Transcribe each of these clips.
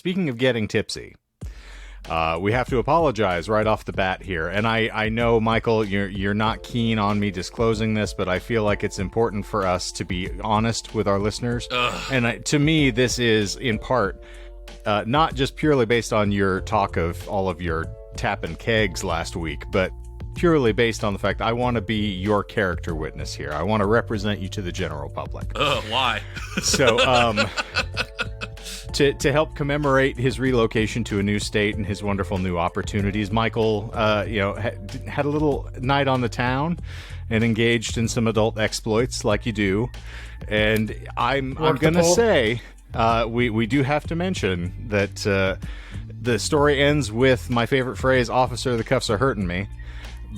speaking of getting tipsy, we have to apologize right off the bat here. And I know, Michael, you're not keen on me disclosing this, but I feel like it's important for us to be honest with our listeners. And to me, this is in part not just purely based on your talk of all of your tapping kegs last week, but purely based on the fact I want to be your character witness here. I want to represent you to the general public. Why? So, to help commemorate his relocation to a new state and his wonderful new opportunities, Michael, had a little night on the town and engaged in some adult exploits, like you do. And I'm gonna say, we do have to mention that the story ends with my favorite phrase: "Officer, the cuffs are hurting me."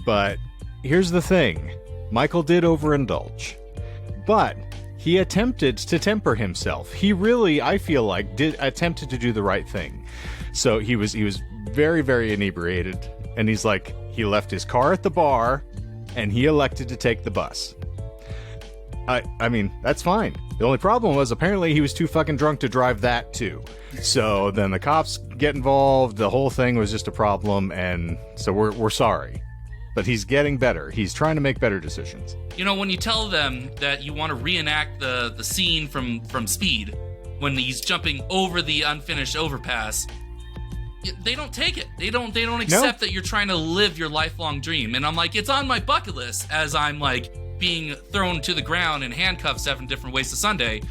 But here's the thing. Michael did overindulge. But he attempted to temper himself. He really, I feel like, attempted to do the right thing. So he was very, very inebriated. And he's like, he left his car at the bar, and he elected to take the bus. I mean, that's fine. The only problem was apparently he was too fucking drunk to drive that too. So then the cops get involved. The whole thing was just a problem. And so we're sorry. But he's getting better. He's trying to make better decisions. You know, when you tell them that you want to reenact the scene from Speed, when he's jumping over the unfinished overpass, they don't take it. They don't accept that you're trying to live your lifelong dream. And I'm like, it's on my bucket list as I'm like being thrown to the ground in handcuffs 7 different ways to Sunday.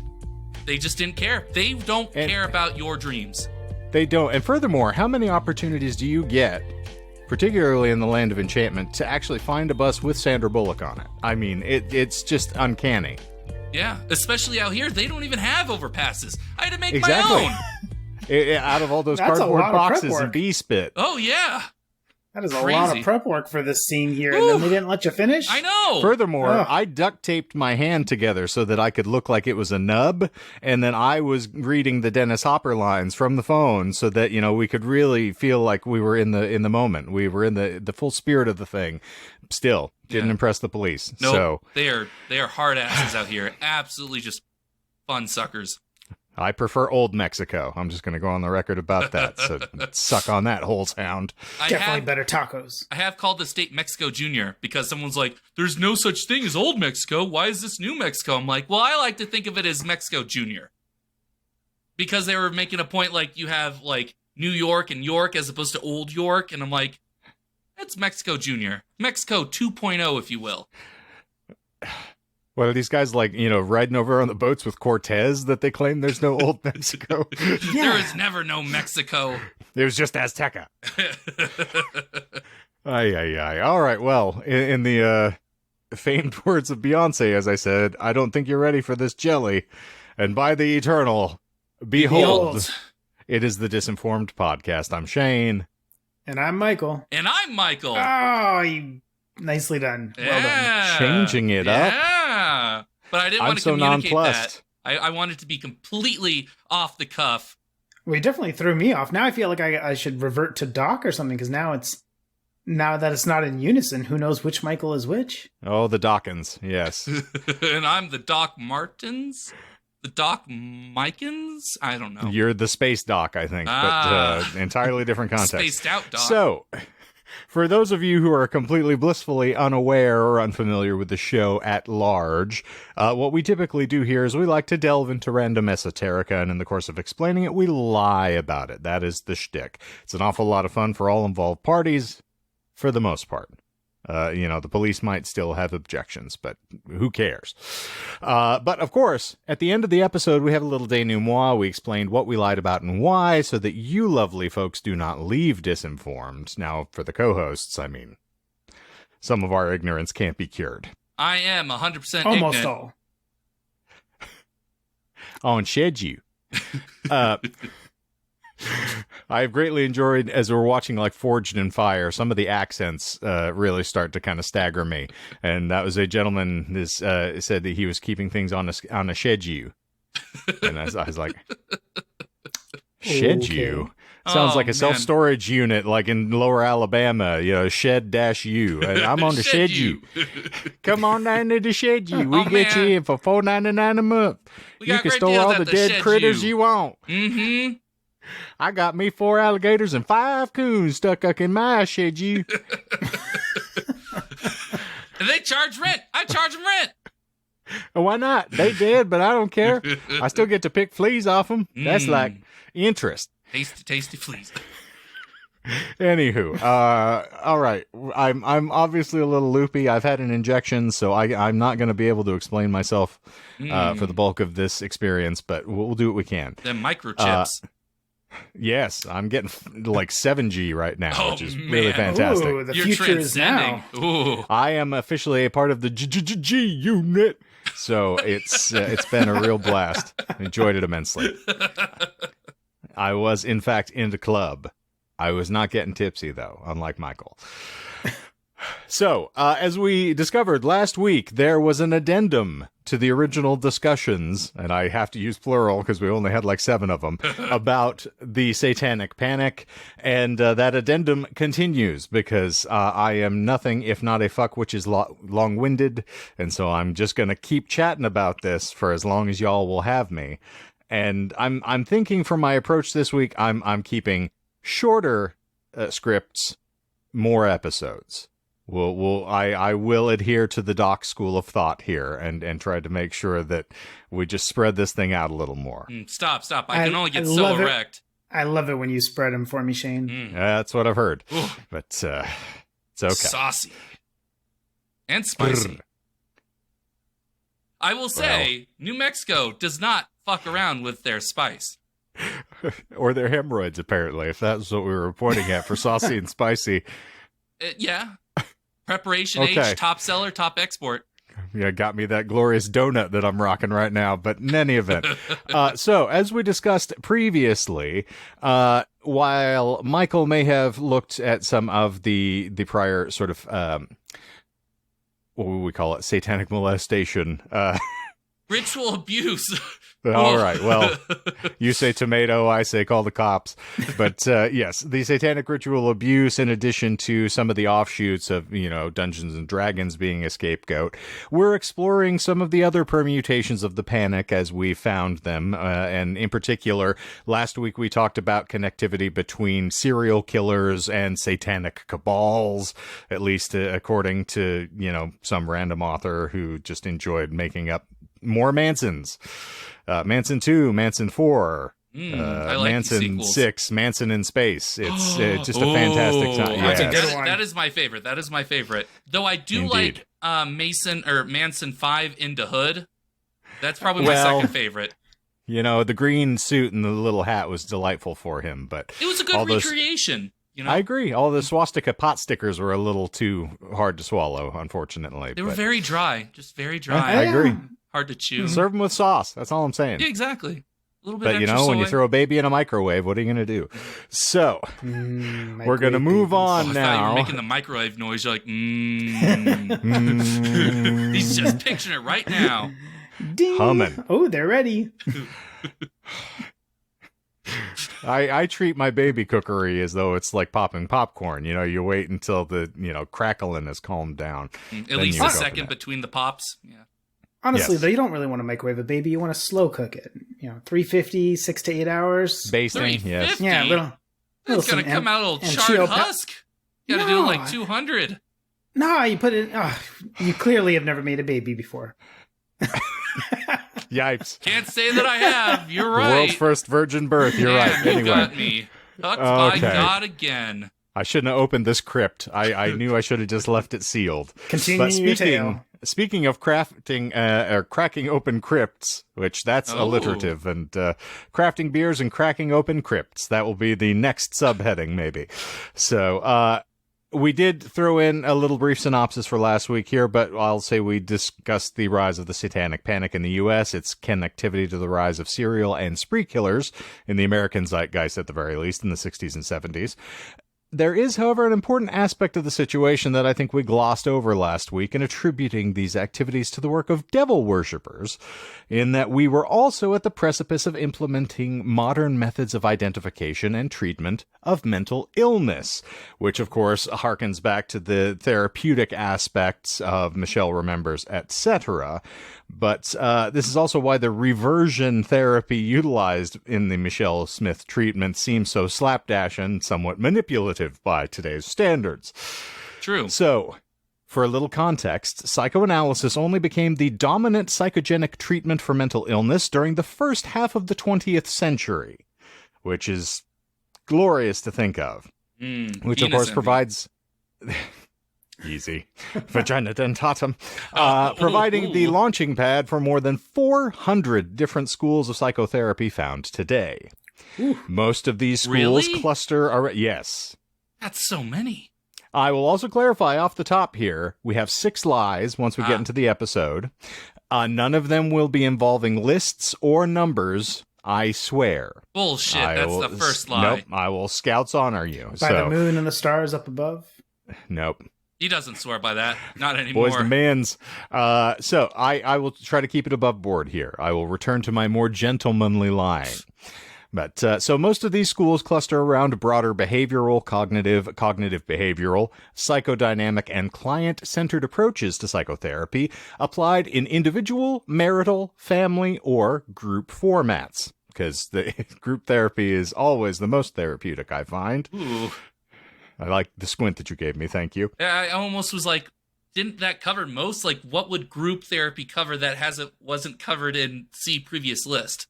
They just didn't care. They don't care about your dreams. They don't. And furthermore, how many opportunities do you get, particularly in the land of enchantment, to actually find a bus with Sandra Bullock on it? I mean, it's just uncanny. Yeah, especially out here, they don't even have overpasses. I had to make my own. Out of all those cardboard boxes and bee spit. Oh, yeah. That is a lot of prep work for this scene here, and then they didn't let you finish? I know! Furthermore, I duct taped my hand together so that I could look like it was a nub, and then I was reading the Dennis Hopper lines from the phone so that, we could really feel like we were in the moment. We were in the full spirit of the thing. Still, didn't impress the police. Nope. So they are hard asses out here. Absolutely just fun suckers. I prefer old Mexico. I'm just going to go on the record about that. So suck on that, whole sound. Definitely better tacos. I have called the state Mexico Junior because someone's like, there's no such thing as old Mexico. Why is this new Mexico? I'm like, well, I like to think of it as Mexico Junior. Because they were making a point like you have like New York and York as opposed to old York. And I'm like, that's Mexico Junior. Mexico 2.0, if you will. What are these guys like, riding over on the boats with Cortez that they claim there's no old Mexico? There is never no Mexico. It was just Azteca. Ay. All right, well, in the famed words of Beyonce, as I said, I don't think you're ready for this jelly. And by the eternal, behold. It is the Disinformed podcast. I'm Shane. And I'm Michael. And I'm Michael. Oh, nicely done. Yeah. Well done. Changing it up. Yeah. But I didn't want to communicate that. I wanted to be completely off the cuff. Well, you definitely threw me off. Now I feel like I should revert to Doc or something, because now that it's not in unison, who knows which Michael is which? Oh, the Dawkins, yes. And I'm the Doc Martens? The Doc Mikens? I don't know. You're the Space Doc, I think, but entirely different context. Spaced out Doc. So, for those of you who are completely blissfully unaware or unfamiliar with the show at large, what we typically do here is we like to delve into random esoterica, and in the course of explaining it, we lie about it. That is the shtick. It's an awful lot of fun for all involved parties, for the most part. The police might still have objections, but who cares? But of course, at the end of the episode, we have a little denouement. We explained what we lied about and why, so that you lovely folks do not leave disinformed. Now, for the co-hosts, I mean, some of our ignorance can't be cured. I am 100% Almost ignorant. all. On shed you. I've greatly enjoyed, as we're watching like Forged in Fire, some of the accents really start to kind of stagger me. And that was a gentleman said that he was keeping things on a schedule. And I was like, schedule? Sounds like a self-storage unit like in lower Alabama, shed-u. I'm on the schedule. Come on down to the schedule. We get you in for $4.99 a month. You can store all the dead critters you want. Mm-hmm. I got me 4 alligators and 5 coons stuck up in my shed, you. And they charge rent. I charge them rent. Why not? They did, but I don't care. I still get to pick fleas off them. That's like interest. Tasty fleas. Anywho, all right. I'm obviously a little loopy. I've had an injection, so I'm not going to be able to explain myself for the bulk of this experience, but we'll do what we can. Them microchips. Yes, I'm getting like 7G right now, which is really fantastic. Ooh, the You're future is now. Ooh. I am officially a part of the G unit, so it's been a real blast. Enjoyed it immensely. I was, in fact, in the club. I was not getting tipsy, though, unlike Michael. So, as we discovered last week, there was an addendum to the original discussions, and I have to use plural because we only had like 7 of them, about the Satanic Panic, and that addendum continues because I am nothing if not a fuck which is long-winded, and so I'm just going to keep chatting about this for as long as y'all will have me. And I'm thinking for my approach this week, I'm keeping shorter scripts, more episodes. I will adhere to the Doc school of thought here and try to make sure that we just spread this thing out a little more. Stop. I can only get so erect. I love it when you spread them for me, Shane. That's what I've heard. Ooh. But it's okay. Saucy. And spicy. I will say, New Mexico does not fuck around with their spice. Or their hemorrhoids, apparently, if that's what we were pointing at for saucy and spicy. Yeah. Preparation Okay. age, top seller, top export. Yeah, got me that glorious donut that I'm rocking right now. But in any event, so as we discussed previously, while Michael may have looked at some of the prior sort of, what would we call it, satanic molestation, Ritual abuse. all right. Well, you say tomato, I say call the cops. But yes, the satanic ritual abuse, in addition to some of the offshoots of, Dungeons and Dragons being a scapegoat, we're exploring some of the other permutations of the panic as we found them. And in particular, last week we talked about connectivity between serial killers and satanic cabals, at least according to, some random author who just enjoyed making up more Mansons. Manson 2, Manson 4, I like Manson 6, Manson in Space. It's just a fantastic time. That's a Yes. good one. That is my favorite. Though I do Indeed. like Manson 5 into Hood. That's probably my second favorite. The green suit and the little hat was delightful for him, but It was a good recreation. I agree. All the swastika pot stickers were a little too hard to swallow, unfortunately. They were very dry, just very dry. I agree. Hard to chew. Serve them with sauce. That's all I'm saying. Yeah, exactly. A little bit But extra soy. when you throw a baby in a microwave, what are you going to do? So, we're going to move on I thought you now. were making the microwave noise. You're like, He's just picturing it right now. Ding. Humming. Oh, they're ready. I treat my baby cookery as though it's like popping popcorn. You wait until the, crackling has calmed down. At least a second between the pops. Yeah. Honestly, Yes. though, you don't really want to microwave a baby. You want to slow cook it. 350, 6 to 8 hours. Basting, yes. 350? Yeah, little It's going to come out a little charred husk. You got to do it like 200. No, you put it. You clearly have never made a baby before. Yipes. Can't say that I have. You're The right. world's first virgin birth. You're Man, right. you Anyway, got me. Hooked by Okay. God again. I shouldn't have opened this crypt. I knew I should have just left it sealed. Continue But your tale. speaking of crafting or cracking open crypts, which that's alliterative, and crafting beers and cracking open crypts, that will be the next subheading, maybe. So, we did throw in a little brief synopsis for last week here, but I'll say we discussed the rise of the Satanic Panic in the U.S., its connectivity to the rise of serial and spree killers in the American zeitgeist, at the very least, in the 60s and 70s. There is, however, an important aspect of the situation that I think we glossed over last week in attributing these activities to the work of devil worshippers, in that we were also at the precipice of implementing modern methods of identification and treatment of mental illness, which, of course, harkens back to the therapeutic aspects of Michelle Remembers, etc. But this is also why the reversion therapy utilized in the Michelle Smith treatment seems so slapdash and somewhat manipulative by today's standards. True. So, for a little context, psychoanalysis only became the dominant psychogenic treatment for mental illness during the first half of the 20th century, which is glorious to think of. Which, of course, provides... Easy. Vagina dentatum. Providing the launching pad for more than 400 different schools of psychotherapy found today. Ooh. Most of these schools Really? cluster... Yes. That's so many. I will also clarify off the top here, we have 6 lies once we get into the episode. None of them will be involving lists or numbers, I swear. Bullshit. That's the first lie. Nope, I will Scouts honor you. By the moon and the stars up above? Nope. He doesn't swear by that. Not anymore. Boys the mans. So I will try to keep it above board here. I will return to my more gentlemanly lying. But so most of these schools cluster around broader behavioral, cognitive behavioral, psychodynamic, and client-centered approaches to psychotherapy applied in individual, marital, family, or group formats. Because the group therapy is always the most therapeutic, I find. Ooh. I like the squint that you gave me. Thank you. I almost was like, didn't that cover most? Like, what would group therapy cover that wasn't covered in previous list?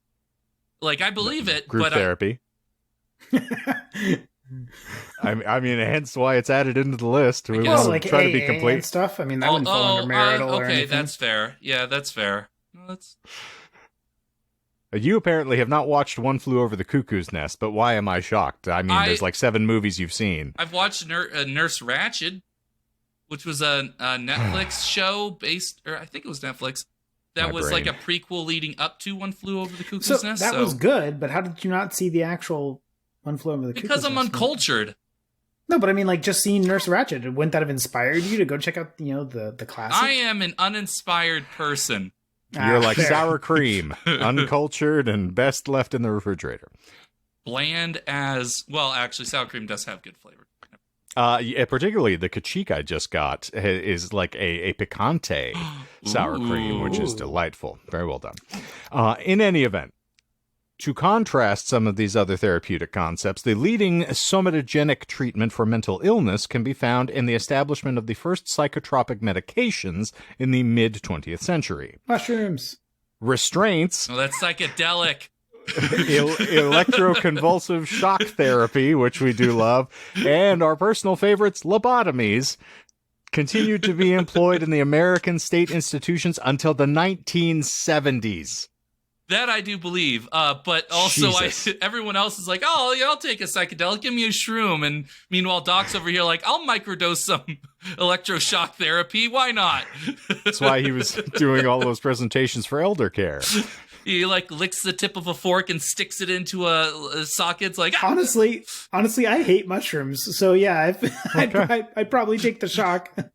Like, I believe it, group but therapy. I mean, hence why it's added into the list. We want to like try AA to be complete. and stuff. I mean, that wouldn't fall under marital or okay, anything. that's fair. Yeah, that's fair. No, that's... You apparently have not watched One Flew Over the Cuckoo's Nest, but why am I shocked? I mean, there's like 7 movies you've seen. I've watched Nurse Ratched, which was a Netflix show based, or I think it was Netflix. That was like a prequel leading up to One Flew Over the Cuckoo's Nest. That was good, but how did you not see the actual One Flew Over the Cuckoo's Nest? Because I'm uncultured. No, but I mean, like, just seeing Nurse Ratched, wouldn't that have inspired you to go check out, the classic? I am an uninspired person. You're like fair. sour cream, uncultured, and best left in the refrigerator. Bland as... Well, actually, sour cream does have good flavor. Yeah, particularly the kachik I just got is like a picante sour cream, which is delightful. Very well done. In any event, to contrast some of these other therapeutic concepts, the leading somatogenic treatment for mental illness can be found in the establishment of the first psychotropic medications in the mid-20th century. Mushrooms. Restraints... Oh, that's psychedelic. Electroconvulsive shock therapy, which we do love, and our personal favorites, lobotomies, continued to be employed in the American state institutions until the 1970s. That I do believe, but also everyone else is like, oh, yeah, I'll take a psychedelic, give me a shroom, and meanwhile Doc's over here like, I'll microdose some electroshock therapy, why not? That's why he was doing all those presentations for elder care. He like licks the tip of a fork and sticks it into a socket. It's like, honestly, I hate mushrooms. So yeah, I'd probably take the shock. Or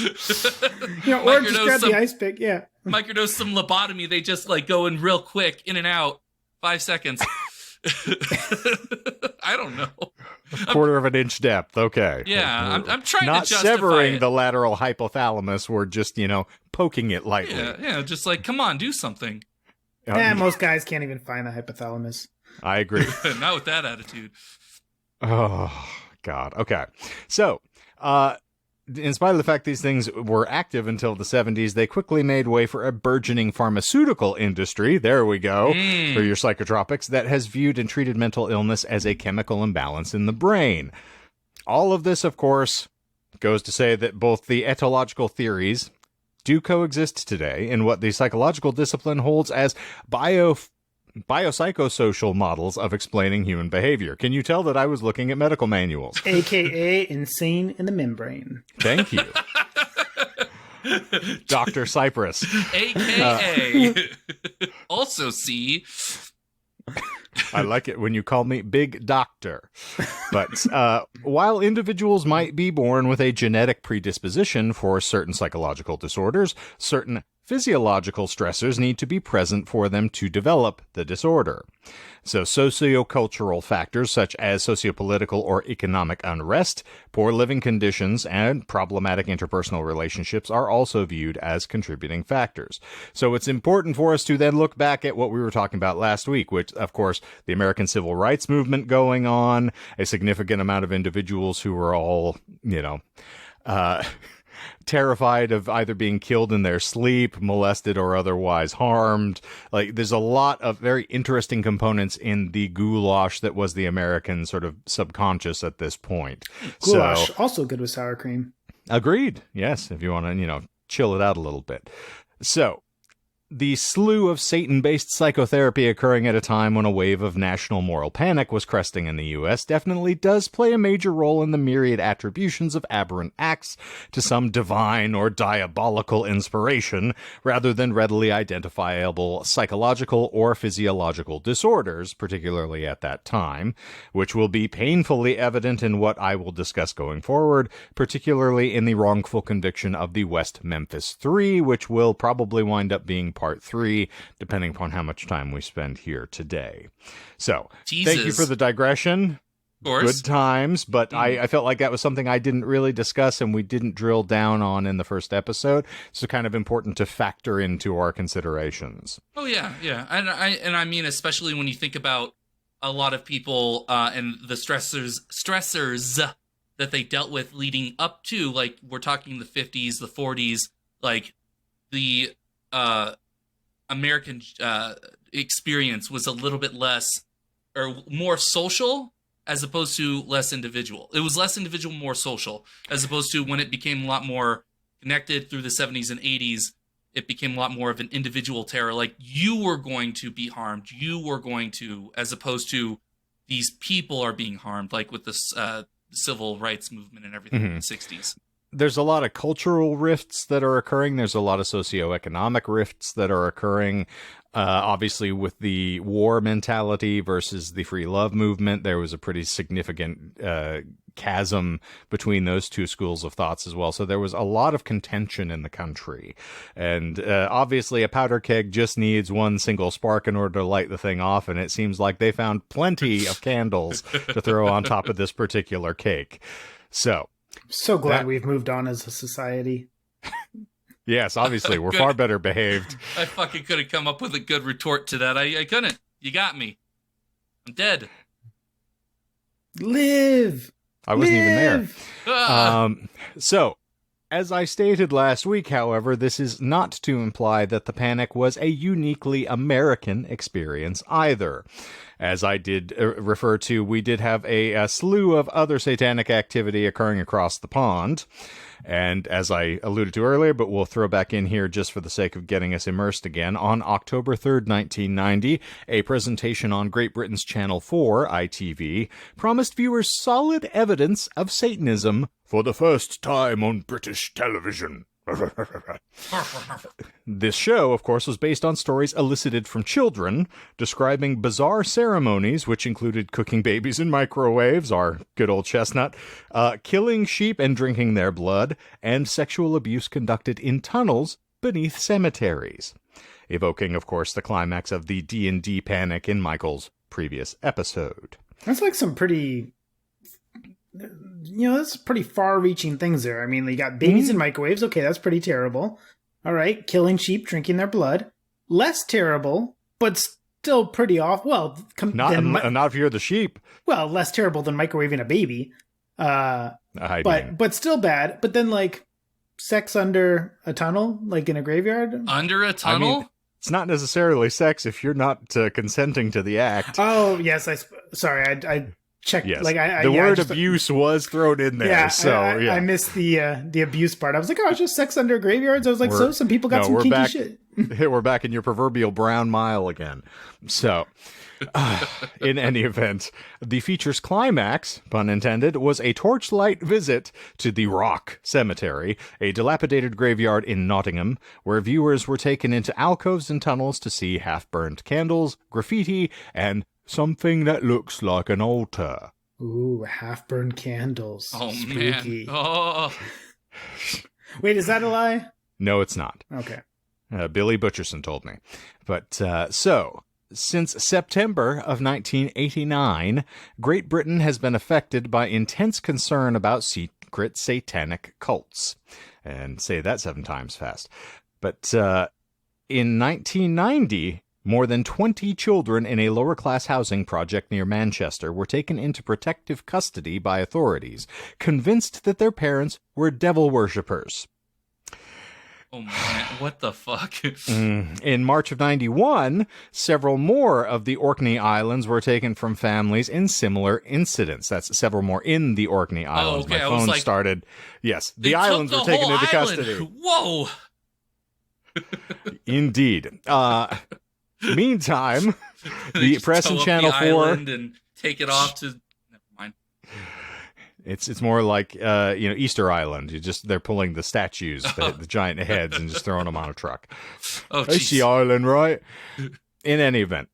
just grab the ice pick. Yeah, microdose some lobotomy. They just like go in real quick, in and out, 5 seconds. I don't know. A quarter of an inch depth. Okay. Yeah, I'm trying not to justify severing it. the lateral hypothalamus. We're just poking it lightly. Yeah, just like, come on, do something. Most guys can't even find the hypothalamus. I agree. Not with that attitude. Oh, God. Okay. So, in spite of the fact these things were active until the 70s, they quickly made way for a burgeoning pharmaceutical industry, there we go, for your psychotropics, that has viewed and treated mental illness as a chemical imbalance in the brain. All of this, of course, goes to say that both the etological theories do coexist today in what the psychological discipline holds as biopsychosocial models of explaining human behavior. Can you tell that I was looking at medical manuals? AKA insane in the membrane. Thank you. Dr. Cypress. AKA also see... I like it when you call me Big Doctor. But while individuals might be born with a genetic predisposition for certain psychological disorders, certain physiological stressors need to be present for them to develop the disorder. So sociocultural factors such as sociopolitical or economic unrest, poor living conditions, and problematic interpersonal relationships are also viewed as contributing factors. So it's important for us to then look back at what we were talking about last week, which, of course, the American Civil Rights Movement going on, a significant amount of individuals who were all, terrified of either being killed in their sleep, molested, or otherwise harmed. Like, there's a lot of very interesting components in the goulash that was the American sort of subconscious at this point. Goulash, also good with sour cream. Agreed. Yes, if you want to, chill it out a little bit. So, the slew of Satan-based psychotherapy occurring at a time when a wave of national moral panic was cresting in the U.S. definitely does play a major role in the myriad attributions of aberrant acts to some divine or diabolical inspiration, rather than readily identifiable psychological or physiological disorders, particularly at that time, which will be painfully evident in what I will discuss going forward, particularly in the wrongful conviction of the West Memphis 3, which will probably wind up being part 3, depending upon how much time we spend here today. So, Thank you for the digression. Of course. Good times, but I felt like that was something I didn't really discuss and we didn't drill down on in the first episode, so kind of important to factor into our considerations. Oh, yeah. And I mean, especially when you think about a lot of people and the stressors that they dealt with leading up to, like, we're talking the 50s, the 40s, like, the American experience was a little bit less or more social as opposed to less individual. It was less individual, more social, as opposed to when it became a lot more connected through the 70s and 80s, it became a lot more of an individual terror. Like, you were going to be harmed. You were going to, as opposed to these people are being harmed, like with the civil rights movement and everything in the 60s. There's a lot of cultural rifts that are occurring. There's a lot of socioeconomic rifts that are occurring. Obviously, with the war mentality versus the free love movement, there was a pretty significant chasm between those two schools of thoughts as well. So there was a lot of contention in the country. And obviously, a powder keg just needs one single spark in order to light the thing off. And it seems like they found plenty of candles to throw on top of this particular cake. So glad we've moved on as a society. Yes, obviously, we're far better behaved. I fucking could have come up with a good retort to that. I couldn't. You got me. I'm dead. Live! I wasn't even there. So, as I stated last week, however, this is not to imply that the panic was a uniquely American experience either. As I did refer to, we did have a slew of other satanic activity occurring across the pond. And as I alluded to earlier, but we'll throw back in here just for the sake of getting us immersed again, on October 3rd, 1990, a presentation on Great Britain's Channel 4, ITV, promised viewers solid evidence of Satanism for the first time on British television. This show, of course, was based on stories elicited from children, describing bizarre ceremonies, which included cooking babies in microwaves, our good old chestnut, killing sheep and drinking their blood, and sexual abuse conducted in tunnels beneath cemeteries, evoking, of course, the climax of the D&D panic in Michael's previous episode. That's like some pretty... that's pretty far-reaching things there. I mean, you got babies in microwaves. Okay, that's pretty terrible. All right, killing sheep, drinking their blood. Less terrible, but still pretty off. Well, not if you're the sheep. Well, less terrible than microwaving a baby. But still bad. But then, like, sex under a tunnel, like in a graveyard. Under a tunnel. I mean, it's not necessarily sex if you're not consenting to the act. Oh yes, sorry, I checked. Yes. Like the word abuse was thrown in there. Yeah, I missed the abuse part. I was like, oh, it's just sex under graveyards. I was like, some people got some kinky shit. We're back in your proverbial brown mile again. So, In any event, the feature's climax, pun intended, was a torchlight visit to the Rock Cemetery, a dilapidated graveyard in Nottingham, where viewers were taken into alcoves and tunnels to see half-burned candles, graffiti, and something that looks like an altar. Ooh, half-burned candles. Oh, Spooky. man. Oh. Wait, is that a lie? No, it's not. Okay. Billy Butcherson told me. But so, since September of 1989, Great Britain has been affected by intense concern about secret satanic cults. And say that 7 times fast. But in 1990, more than 20 children in a lower-class housing project near Manchester were taken into protective custody by authorities, convinced that their parents were devil worshippers. Oh, man. What the fuck? In March of 91, several more of the Orkney Islands were taken from families in similar incidents. That's several more in the Orkney Islands. Okay. My phone started. Yes, the islands were taken into custody. Whoa! Indeed. Meantime, the press and Channel 4... and take it off to... Never mind. It's more like Easter Island. They're pulling the statues, the giant heads, and just throwing them on a truck. Oh, it's the island, right? In any event,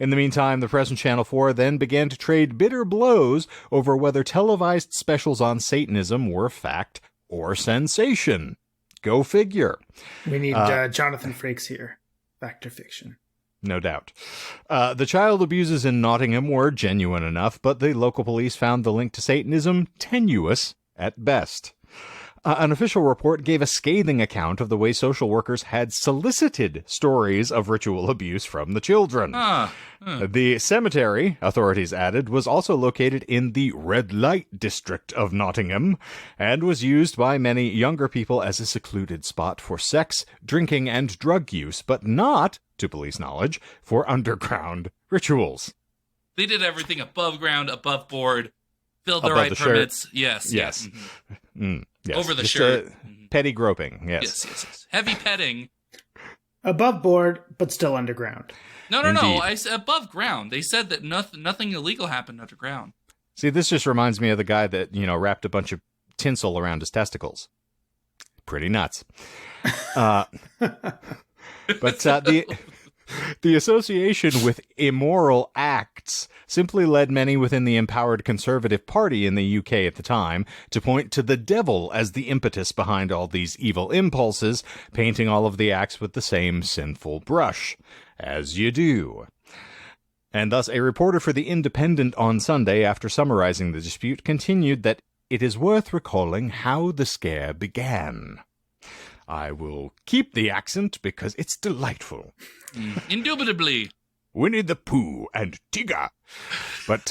in the meantime, the press and Channel 4 then began to trade bitter blows over whether televised specials on Satanism were fact or sensation. Go figure. We need Jonathan Frakes here. Fact or fiction. No doubt. The child abuses in Nottingham were genuine enough, but the local police found the link to Satanism tenuous at best. An official report gave a scathing account of the way social workers had solicited stories of ritual abuse from the children. The cemetery, authorities added, was also located in the red light district of Nottingham and was used by many younger people as a secluded spot for sex, drinking, and drug use, but not, to police knowledge, for underground rituals. They did everything above ground, above board, filled the above right the permits. Shirt. Yes. Yes. Yes. Over the Just shirt. Petty groping, yes. Yes. Heavy petting. Above board, but still underground. No. Indeed. I said above ground. They said that nothing illegal happened underground. See, this just reminds me of the guy that, wrapped a bunch of tinsel around his testicles. Pretty nuts. But the association with immoral acts simply led many within the empowered Conservative Party in the UK at the time to point to the devil as the impetus behind all these evil impulses, painting all of the acts with the same sinful brush. As you do. And thus, a reporter for The Independent on Sunday, after summarizing the dispute, continued that it is worth recalling how the scare began. I will keep the accent because it's delightful. Indubitably. Winnie the Pooh and Tigger. But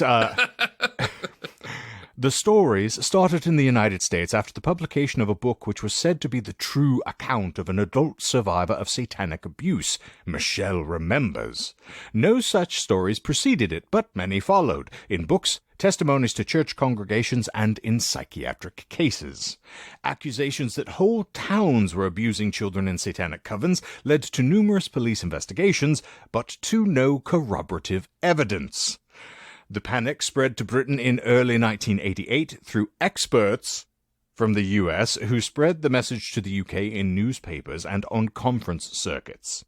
the stories started in the United States after the publication of a book which was said to be the true account of an adult survivor of satanic abuse, Michelle Remembers. No such stories preceded it, but many followed, in books, testimonies to church congregations, and in psychiatric cases. Accusations that whole towns were abusing children in satanic covens led to numerous police investigations, but to no corroborative evidence. The panic spread to Britain in early 1988 through experts from the US who spread the message to the UK in newspapers and on conference circuits.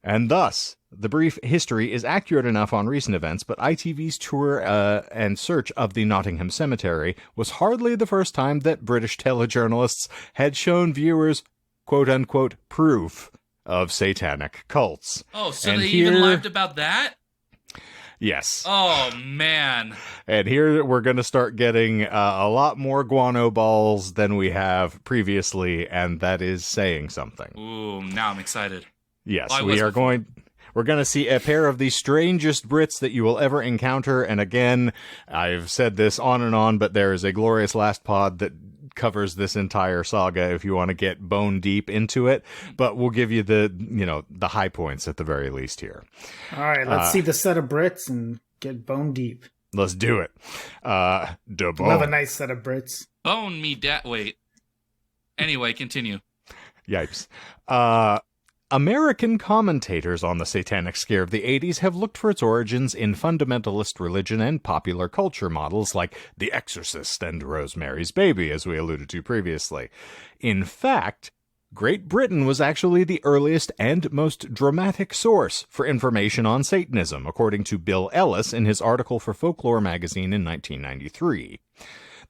And thus, the brief history is accurate enough on recent events, but ITV's tour and search of the Nottingham Cemetery was hardly the first time that British telejournalists had shown viewers, quote-unquote, proof of satanic cults. Oh, so and they even lied about that? Yes. Oh, man. And here we're going to start getting a lot more guano balls than we have previously, and that is saying something. Ooh, now I'm excited. Yes, we're going to see a pair of the strangest Brits that you will ever encounter. And again, I've said this on and on, but there is a glorious last pod that covers this entire saga if you want to get bone deep into it. But we'll give you the high points at the very least here. All right, let's see the set of Brits and get bone deep. Let's do it. Love a nice set of Brits. Bone me wait. Anyway, continue. Yipes. American commentators on the satanic scare of the 80s have looked for its origins in fundamentalist religion and popular culture models like The Exorcist and Rosemary's Baby, as we alluded to previously. In fact, Great Britain was actually the earliest and most dramatic source for information on Satanism, according to Bill Ellis in his article for Folklore magazine in 1993.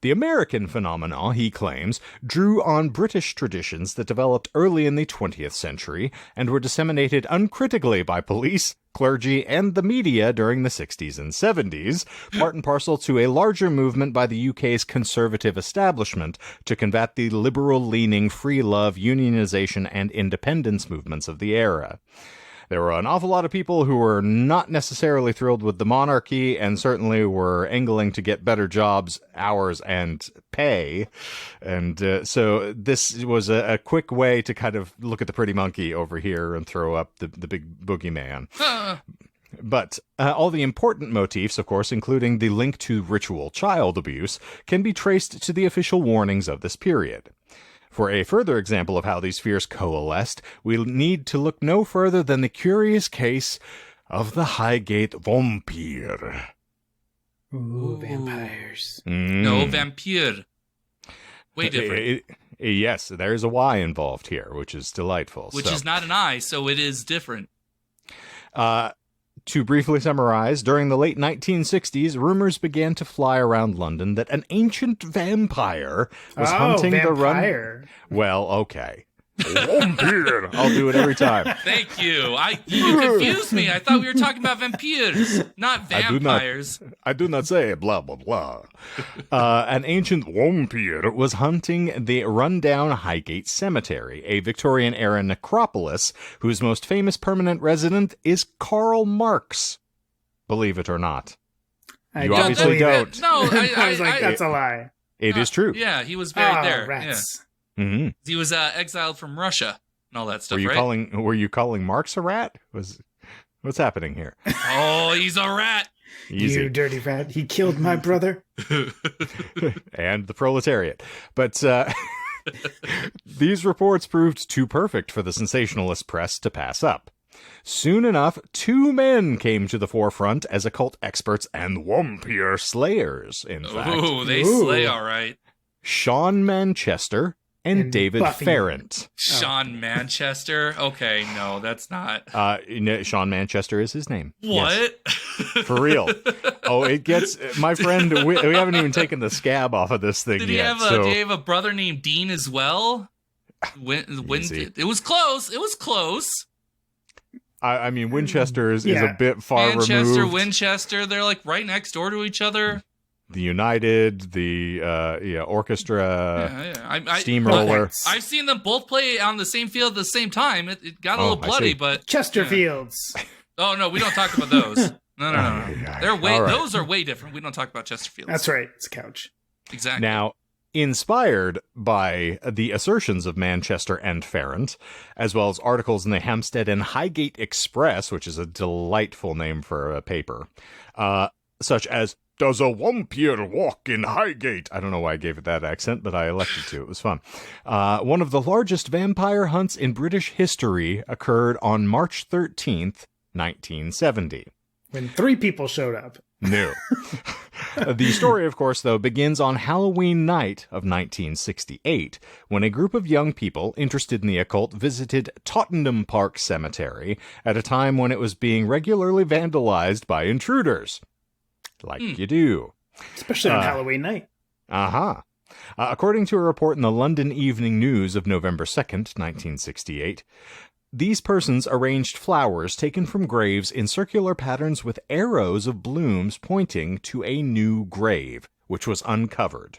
The American phenomena, he claims, drew on British traditions that developed early in the 20th century and were disseminated uncritically by police, clergy, and the media during the 60s and 70s, part and parcel to a larger movement by the UK's conservative establishment to combat the liberal-leaning free love, unionization, and independence movements of the era. There were an awful lot of people who were not necessarily thrilled with the monarchy and certainly were angling to get better jobs, hours, and pay. And so this was a quick way to kind of look at the pretty monkey over here and throw up the big boogeyman. But all the important motifs, of course, including the link to ritual child abuse, can be traced to the official warnings of this period. For a further example of how these fears coalesced, we'll need to look no further than the curious case of the Highgate vampyre. Ooh, vampires. No, vampyre. Way different. Yes, there's a Y involved here, which is delightful. Which is not an I, so it is different. To briefly summarize, during the late 1960s, rumors began to fly around London that an ancient vampire was hunting the run. Well, okay. Vampire. I'll do it every time. Thank you. You confused me. I thought we were talking about vampires, not vampires. I do not say blah, blah, blah. An ancient vampire was hunting the rundown Highgate Cemetery, a Victorian-era necropolis whose most famous permanent resident is Karl Marx. Believe it or not. You obviously don't. No, I was like, that's a lie. It is true. Yeah, he was buried there. Rats. Yeah. Mm-hmm. He was exiled from Russia and all that stuff, Were you calling Marx a rat? What's happening here? Oh, he's a rat. Easy. You dirty rat. He killed my brother. And the proletariat. But these reports proved too perfect for the sensationalist press to pass up. Soon enough, two men came to the forefront as occult experts and vampire slayers, in fact. Ooh, they slay all right. Sean Manchester and David Buffy. Farrant. Sean Manchester? Okay, no, that's not. Sean Manchester is his name. What? Yes. For real. Oh, it gets... My friend, we haven't even taken the scab off of this thing Did yet. Did he have a brother named Dean as well? It was close. It was close. I mean, Winchester is a bit far removed. Manchester, Winchester, they're like right next door to each other. The United, the orchestra, steamroller. I've seen them both play on the same field at the same time. It got a little bloody, but Chesterfields. Oh no, we don't talk about those. No. They're those are way different. We don't talk about Chesterfields. That's right. It's a couch. Exactly. Now, inspired by the assertions of Manchester and Farrant, as well as articles in the Hampstead and Highgate Express, which is a delightful name for a paper, such as "Does a vampire walk in Highgate?" I don't know why I gave it that accent, but I elected to. It was fun. One of the largest vampire hunts in British history occurred on March 13th, 1970. When 3 people showed up. No. The story, of course, though, begins on Halloween night of 1968, when a group of young people interested in the occult visited Tottenham Park Cemetery at a time when it was being regularly vandalized by intruders. Like you do. Especially on Halloween night. According to a report in the London Evening News of November 2nd, 1968, these persons arranged flowers taken from graves in circular patterns with arrows of blooms pointing to a new grave, which was uncovered.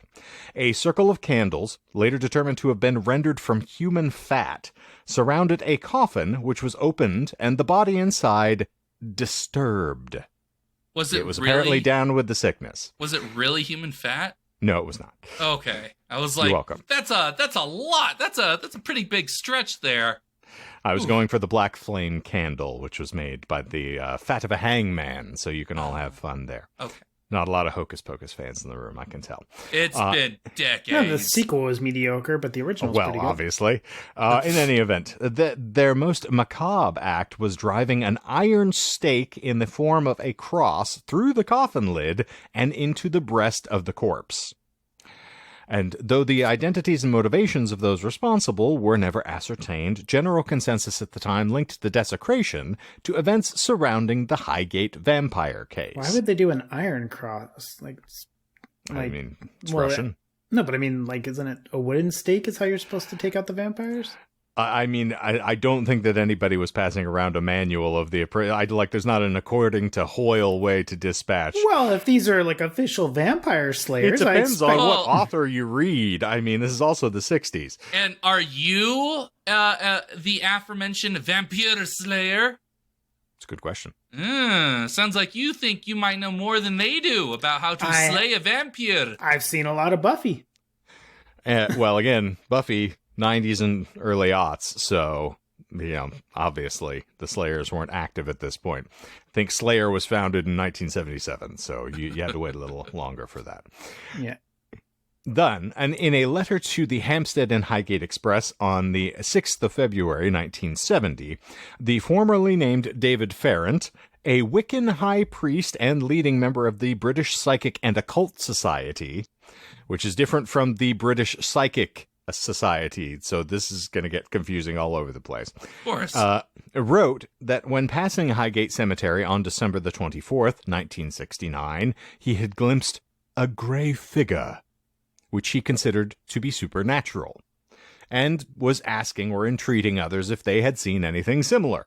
A circle of candles, later determined to have been rendered from human fat, surrounded a coffin which was opened and the body inside disturbed. It was really, apparently down with the sickness. Was it really human fat? No, it was not. Okay. I was like, You're welcome. That's a lot. That's a pretty big stretch there. I was going for the black flame candle, which was made by the fat of a hangman, so you can all have fun there. Okay. Not a lot of Hocus Pocus fans in the room, I can tell. It's been decades. Yeah, the sequel was mediocre, but the original was pretty good. Well, obviously. In any event, their most macabre act was driving an iron stake in the form of a cross through the coffin lid and into the breast of the corpse. And though the identities and motivations of those responsible were never ascertained, general consensus at the time linked the desecration to events surrounding the Highgate vampire case. Why would they do an iron cross? I mean, it's Russian. No, but I mean, isn't it a wooden stake is how you're supposed to take out the vampires? I mean, I don't think that anybody was passing around a manual of the... there's not an according to Hoyle way to dispatch. Well, if these are official vampire slayers, it depends on what author you read. I mean, this is also the 60s. And are you the aforementioned vampire slayer? It's a good question. Sounds like you think you might know more than they do about how to slay a vampire. I've seen a lot of Buffy. Well, again, Buffy... 90s and early aughts, so, obviously the Slayers weren't active at this point. I think Slayer was founded in 1977, so you had to wait a little longer for that. Yeah. Then, and in a letter to the Hampstead and Highgate Express on the 6th of February, 1970, the formerly named David Farrant, a Wiccan high priest and leading member of the British Psychic and Occult Society, which is different from the British Psychic Society, so this is going to get confusing all over the place. Of course. Wrote that when passing Highgate Cemetery on December the 24th, 1969, he had glimpsed a gray figure, which he considered to be supernatural, and was asking or entreating others if they had seen anything similar.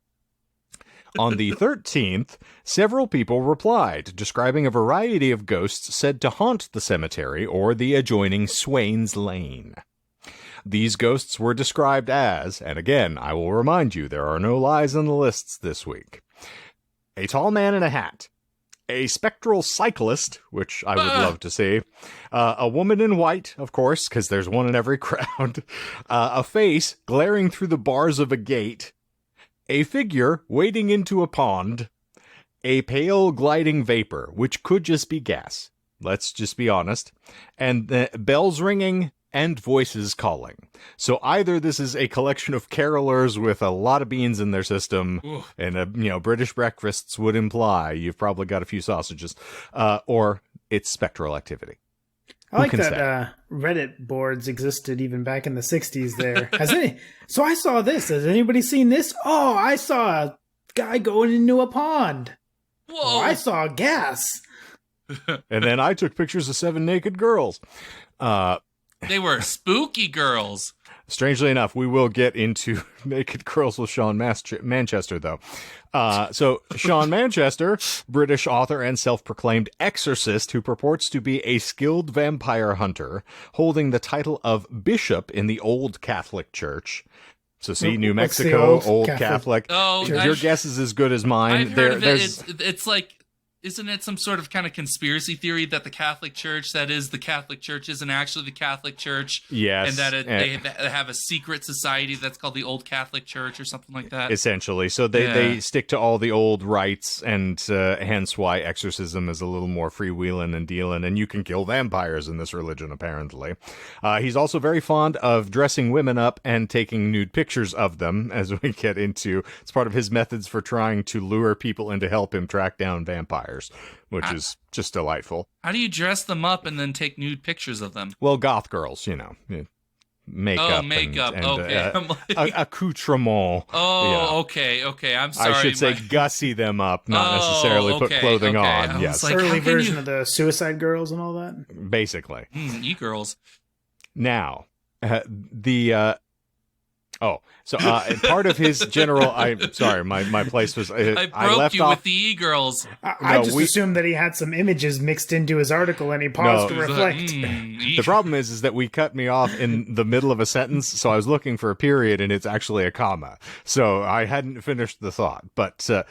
On the 13th, several people replied, describing a variety of ghosts said to haunt the cemetery or the adjoining Swains Lane. These ghosts were described as, and again, I will remind you, there are no lies in the lists this week, a tall man in a hat, a spectral cyclist, which I would love to see, a woman in white, of course, because there's one in every crowd, a face glaring through the bars of a gate, a figure wading into a pond, a pale gliding vapor, which could just be gas, let's just be honest, and the bells ringing, and voices calling. So either this is a collection of carolers with a lot of beans in their system, and British breakfasts would imply you've probably got a few sausages, or it's spectral activity. I like that Reddit boards existed even back in the 60s there. So I saw this. Has anybody seen this? Oh, I saw a guy going into a pond. Whoa. Oh, I saw gas. And then I took pictures of 7 naked girls. They were spooky girls. Strangely enough, we will get into naked girls with Sean Manchester, though. So Sean Manchester, British author and self-proclaimed exorcist who purports to be a skilled vampire hunter, holding the title of bishop in the Old Catholic Church. So see, New Mexico, Old Catholic. Oh, your guess is as good as mine. I've heard of it. It's like... Isn't it some sort of kind of conspiracy theory that the Catholic Church, that is, the Catholic Church isn't actually the Catholic Church? Yes. And that they have a secret society that's called the Old Catholic Church or something like that? Essentially. So they stick to all the old rites, and hence why exorcism is a little more freewheeling and dealing, and you can kill vampires in this religion, apparently. He's also very fond of dressing women up and taking nude pictures of them, as we get into. It's part of his methods for trying to lure people in to help him track down vampires. Which is just delightful. How do you dress them up and then take nude pictures of them? Well, goth girls, makeup. Oh, makeup. And, okay. Accoutrement. Oh, okay. I'm sorry. I should say gussy them up, not necessarily put clothing on. Yes. Like, early version of the Suicide Girls and all that? Basically. E-girls. Now, part of his general... I'm sorry, my place was... I broke you with the e-girls. I just assumed that he had some images mixed into his article and he paused to reflect. The problem is that we cut me off in the middle of a sentence, so I was looking for a period and it's actually a comma. So I hadn't finished the thought. But so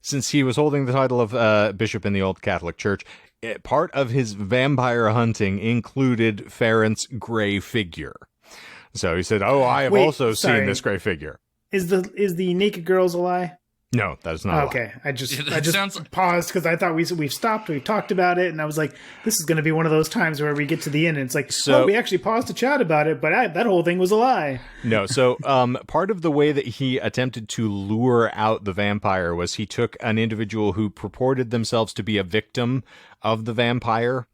since he was holding the title of bishop in the Old Catholic Church, part of his vampire hunting included Farrant's gray figure. So he said, I have also seen this gray figure. Is the naked girls a lie? No, that is not Okay, I just sounds- paused because I thought we've stopped, we've talked about it, and I was like, this is going to be one of those times where we get to the end and it's like, So- we actually paused to chat about it, but that whole thing was a lie. No, so part of the way that he attempted to lure out the vampire was he took an individual who purported themselves to be a victim of the vampire,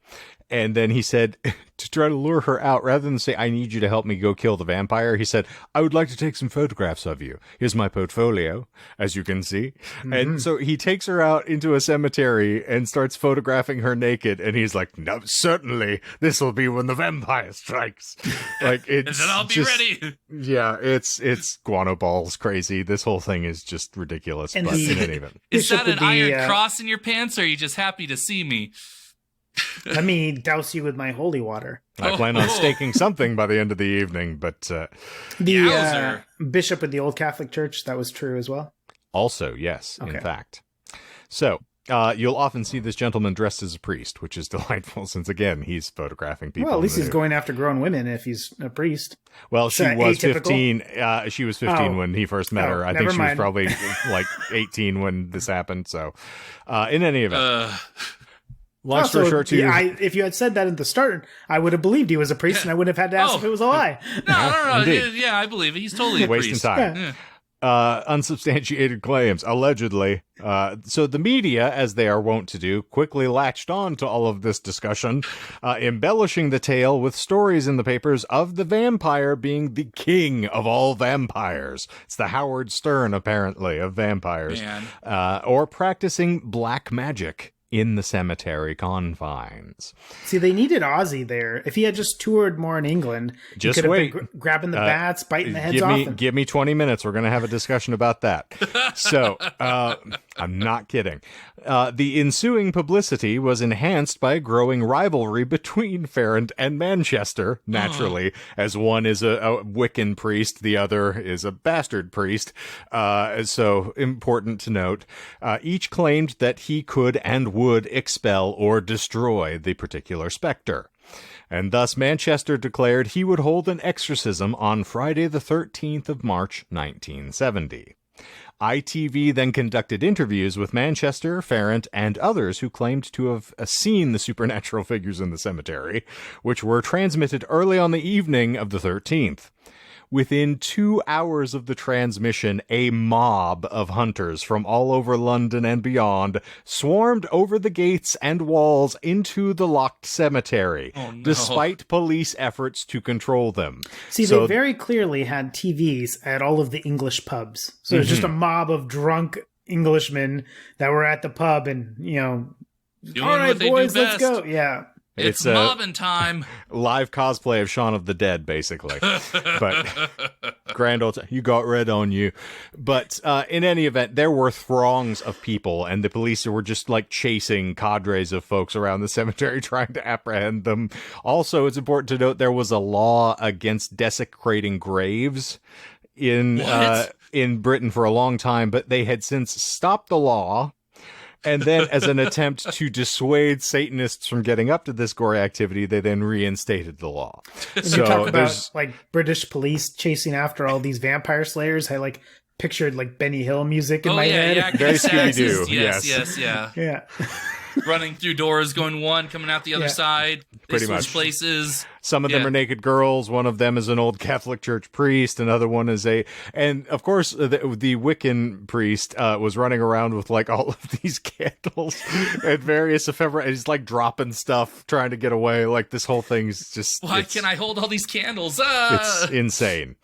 and then he said, to try to lure her out, rather than say, I need you to help me go kill the vampire, he said, I would like to take some photographs of you. Here's my portfolio, as you can see. And so he takes her out into a cemetery and starts photographing her naked, and he's like, no, certainly, this will be when the vampire strikes. Like, it's And then I'll be ready. Yeah, it's guano balls crazy. This whole thing is just ridiculous, And but the- in any event. Is Bishop that with an the, iron cross in your pants, or are you just happy to see me? Let me douse you with my holy water. I plan on staking something by the end of the evening, but The Yowzer. bishop of the old Catholic Church, that was true as well. also, yes, in Okay. fact. So, you'll often see this gentleman dressed as a priest, which is delightful since, again, he's photographing people. Well, at least in he's the- going after grown women if he's a priest. Well, she that was atypical? 15. She was 15 Oh. when he first met Oh, her. I never think she was mind. probably like 18 when this happened. So, in any event, long story Also, short, too. if you had said that at the start, I would have believed he was a priest, and I wouldn't have had to ask Oh. if it was a lie. No. Indeed. Yeah, I believe it. He's totally a wasting priest. time. Yeah. Unsubstantiated claims, allegedly. So the media, as they are wont to do, quickly latched on to all of this discussion, embellishing the tale with stories in the papers of the vampire being the king of all vampires. It's the Howard Stern, apparently, of vampires. Man. Or practicing black magic in the cemetery confines. See, they needed Ozzy there. If he had just toured more in England, Just he could have wait. been grabbing the bats, biting the heads off. Give me 20 minutes. We're going to have a discussion about that. So, I'm not kidding. The ensuing publicity was enhanced by a growing rivalry between Farrant and Manchester, naturally, as one is a Wiccan priest, the other is a bastard priest. So, important to note. Each claimed that he could and would expel or destroy the particular specter. And thus Manchester declared he would hold an exorcism on Friday the 13th of March, 1970. ITV then conducted interviews with Manchester, Farrant, and others who claimed to have seen the supernatural figures in the cemetery, which were transmitted early on the evening of the 13th. Within 2 hours of the transmission, a mob of hunters from all over London and beyond swarmed over the gates and walls into the locked cemetery, despite police efforts to control them. See, they very clearly had TVs at all of the English pubs. So it was just a mob of drunk Englishmen that were at the pub and, Doing all right, what they boys, do let's best. go. Yeah. It's a mobbing time. live cosplay of Shaun of the Dead, basically. But grand old you got red on you. But in any event, there were throngs of people, and the police were just like chasing cadres of folks around the cemetery trying to apprehend them. Also, it's important to note there was a law against desecrating graves in Britain for a long time, but they had since stopped the law. And then, as an attempt to dissuade Satanists from getting up to this gory activity, they then reinstated the law. When So you talk there's about like British police chasing after all these vampire slayers, I like pictured like Benny Hill music in my head. Yeah. Very Cassettes. Scooby-Doo, Yes, yeah. Yeah. Running through doors, going one, coming out the other Yeah. side. They Pretty switch much. places. some of them Yeah. are naked girls. One of them is an old Catholic Church priest. Another one is and of course the Wiccan priest was running around with like all of these candles and various ephemera. And he's like dropping stuff, trying to get away. Like this whole thing's just Why can I hold all these candles? It's insane.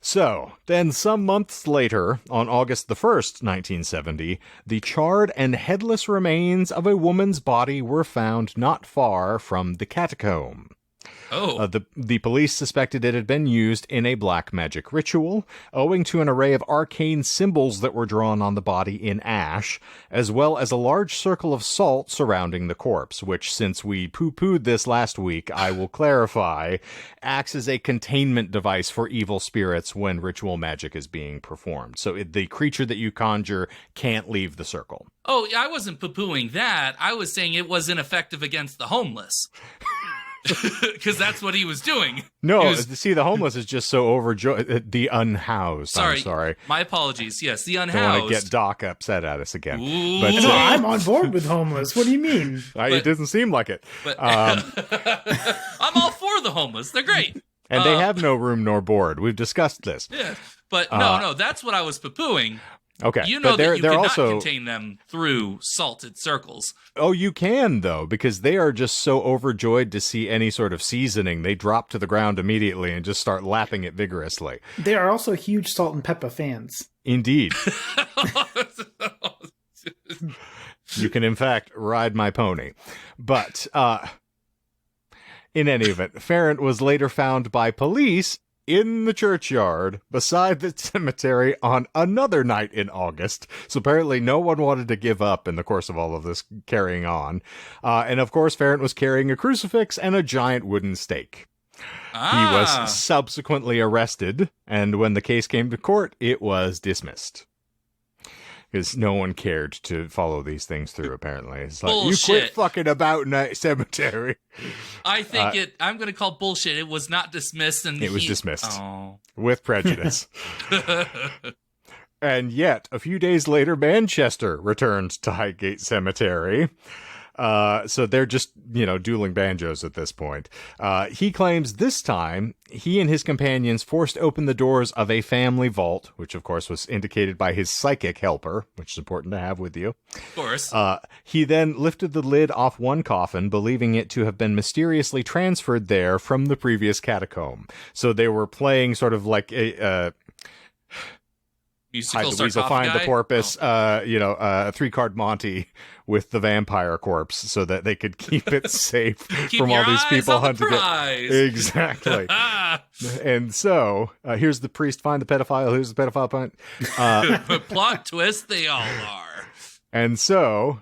So, then some months later, on August the 1st, 1970, the charred and headless remains of a woman's body were found not far from the catacomb. Oh. The police suspected it had been used in a black magic ritual, owing to an array of arcane symbols that were drawn on the body in ash, as well as a large circle of salt surrounding the corpse, which, since we poo-pooed this last week, I will clarify, acts as a containment device for evil spirits when ritual magic is being performed. So the creature that you conjure can't leave the circle. Oh, I wasn't poo-pooing that. I was saying it was ineffective against the homeless. Because that's what he was doing. No, see, the homeless is just so overjoyed. The unhoused. Sorry. I'm sorry. My apologies. Yes, the unhoused. Don't want to get Doc upset at us again. Ooh. But, No, I'm on board with homeless. What do you mean? It doesn't seem like it. But I'm all for the homeless. They're great. And they have no room nor board. We've discussed this. Yeah, but no, that's what I was poo-pooing. Okay. You know that you cannot also contain them through salted circles. Oh, you can, though, because they are just so overjoyed to see any sort of seasoning. They drop to the ground immediately and just start lapping it vigorously. They are also huge salt and pepper fans. Indeed. You can, in fact, ride my pony. But, in any event, Ferrant was later found by police in the churchyard beside the cemetery on another night in August. So apparently no one wanted to give up in the course of all of this carrying on. And of course, Ferrant was carrying a crucifix and a giant wooden stake. He was subsequently arrested, and when the case came to court, it was dismissed. Because no one cared to follow these things through, apparently. It's like, bullshit. You quit fucking about night cemetery. I think I'm going to call bullshit. It was not dismissed. And it was dismissed. Oh. With prejudice. And yet, a few days later, Manchester returned to Highgate Cemetery. So they're just, dueling banjos at this point. He claims this time he and his companions forced open the doors of a family vault, which of course was indicated by his psychic helper, which is important to have with you. Of course. He then lifted the lid off one coffin, believing it to have been mysteriously transferred there from the previous catacomb. So they were playing sort of like a, musical Hide the Weasel, Find the Porpoise, a 3-card Monty with the vampire corpse so that they could keep it safe from all these people hunting it. Exactly. And so, here's the priest find the pedophile, here's the pedophile find. Plot twist, they all are. And so,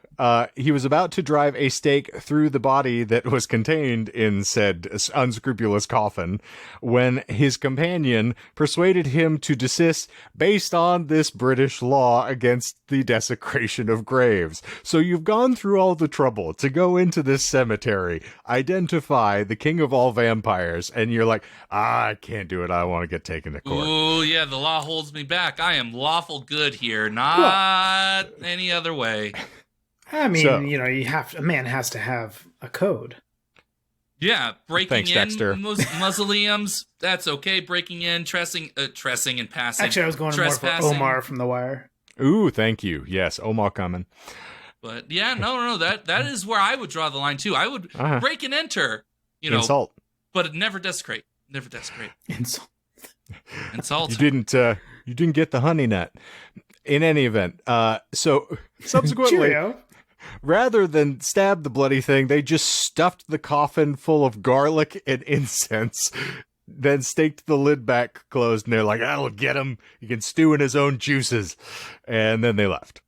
he was about to drive a stake through the body that was contained in said unscrupulous coffin when his companion persuaded him to desist based on this British law against the desecration of graves. So you've gone through all the trouble to go into this cemetery, identify the king of all vampires, and you're like, I can't do it. I want to get taken to court. Ooh, yeah, the law holds me back. I am lawful good here, not any other way. I mean, a man has to have a code. Yeah, breaking Thanks, in Dexter. mausoleums, that's okay. Breaking in, tressing and passing. Actually, I was going more for Omar from The Wire. Ooh, thank you. Yes, Omar coming. But yeah, no, that is where I would draw the line too. I would break and enter, insult, but never desecrate. Never desecrate. Insult. You didn't get the honey nut. In any event, so subsequently, rather than stab the bloody thing, they just stuffed the coffin full of garlic and incense, then staked the lid back closed, and they're like, that'll get him. He can stew in his own juices. And then they left.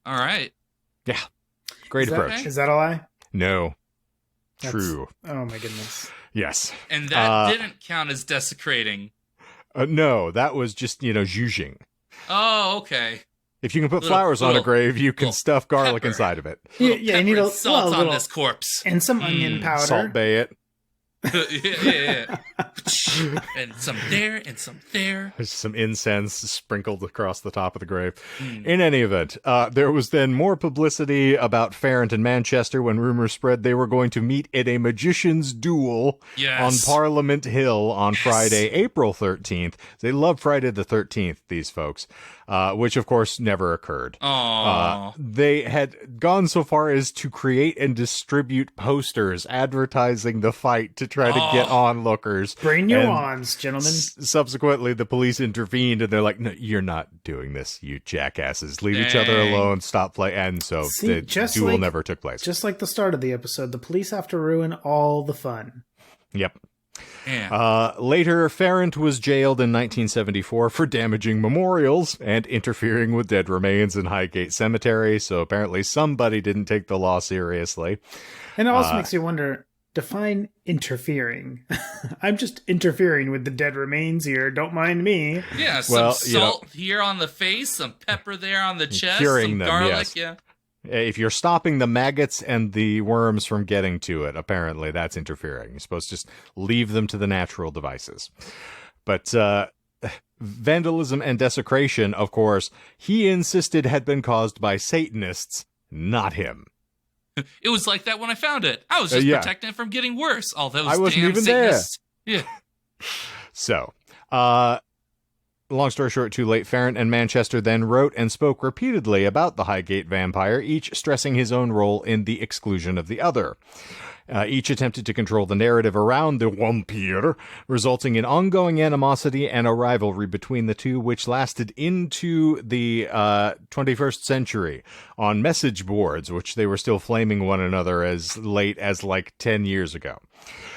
All right. Yeah. Great approach. Is that a lie? No. True. Oh, my goodness. Yes. And that didn't count as desecrating. No, that was just, zhuzhing. Oh, okay. If you can put flowers on a grave, you can stuff garlic inside of it. Yeah, you need a salt on this corpse. And some onion powder. Salt bay it. yeah. And some there, and some there. There's some incense sprinkled across the top of the grave. In any event, there was then more publicity about Ferrant and Manchester when rumors spread they were going to meet at a magician's duel on Parliament Hill on Friday, April 13th. They love Friday the 13th, these folks. Which of course never occurred. They had gone so far as to create and distribute posters advertising the fight to try to get onlookers. Bring your wands, gentlemen. Subsequently, the police intervened and they're like, no, you're not doing this, you jackasses. Leave each other alone, stop play. And so the duel never took place. Just like the start of the episode, the police have to ruin all the fun. Yep. Yeah. Later, Ferrant was jailed in 1974 for damaging memorials and interfering with dead remains in Highgate Cemetery, so apparently somebody didn't take the law seriously. And it also makes you wonder, define interfering. I'm just interfering with the dead remains here, don't mind me. Yeah, some salt here on the face, some pepper there on the chest, some garlic, If you're stopping the maggots and the worms from getting to it, apparently that's interfering. You're supposed to just leave them to the natural devices. But vandalism and desecration, of course, he insisted had been caused by Satanists, not him. It was like that when I found it. I was just protecting it from getting worse. All those I wasn't damn even Satanists. there. Yeah. So, long story short, too late, Farrant and Manchester then wrote and spoke repeatedly about the Highgate vampire, each stressing his own role in the exclusion of the other. Each attempted to control the narrative around the vampyre, resulting in ongoing animosity and a rivalry between the two, which lasted into the 21st century on message boards, which they were still flaming one another as late as like 10 years ago.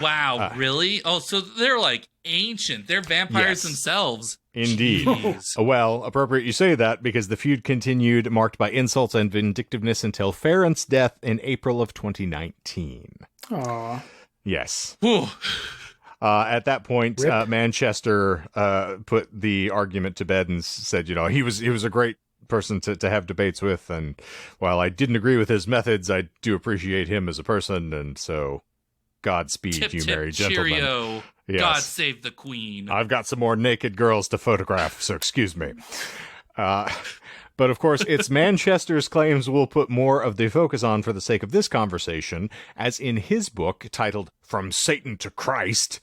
Wow, really? Oh, so they're like ancient. They're vampires themselves. Indeed. Well, appropriate you say that, because the feud continued, marked by insults and vindictiveness, until Farrant's death in April of 2019. Aww. Yes. Whew. At that point, Manchester put the argument to bed and said, he was a great person to have debates with, and while I didn't agree with his methods, I do appreciate him as a person, and so Godspeed, tip, you tip, merry gentlemen. Cheerio. Yes. God save the queen. I've got some more naked girls to photograph, so excuse me. But of course, it's Manchester's claims we'll put more of the focus on for the sake of this conversation, as in his book titled From Satan to Christ,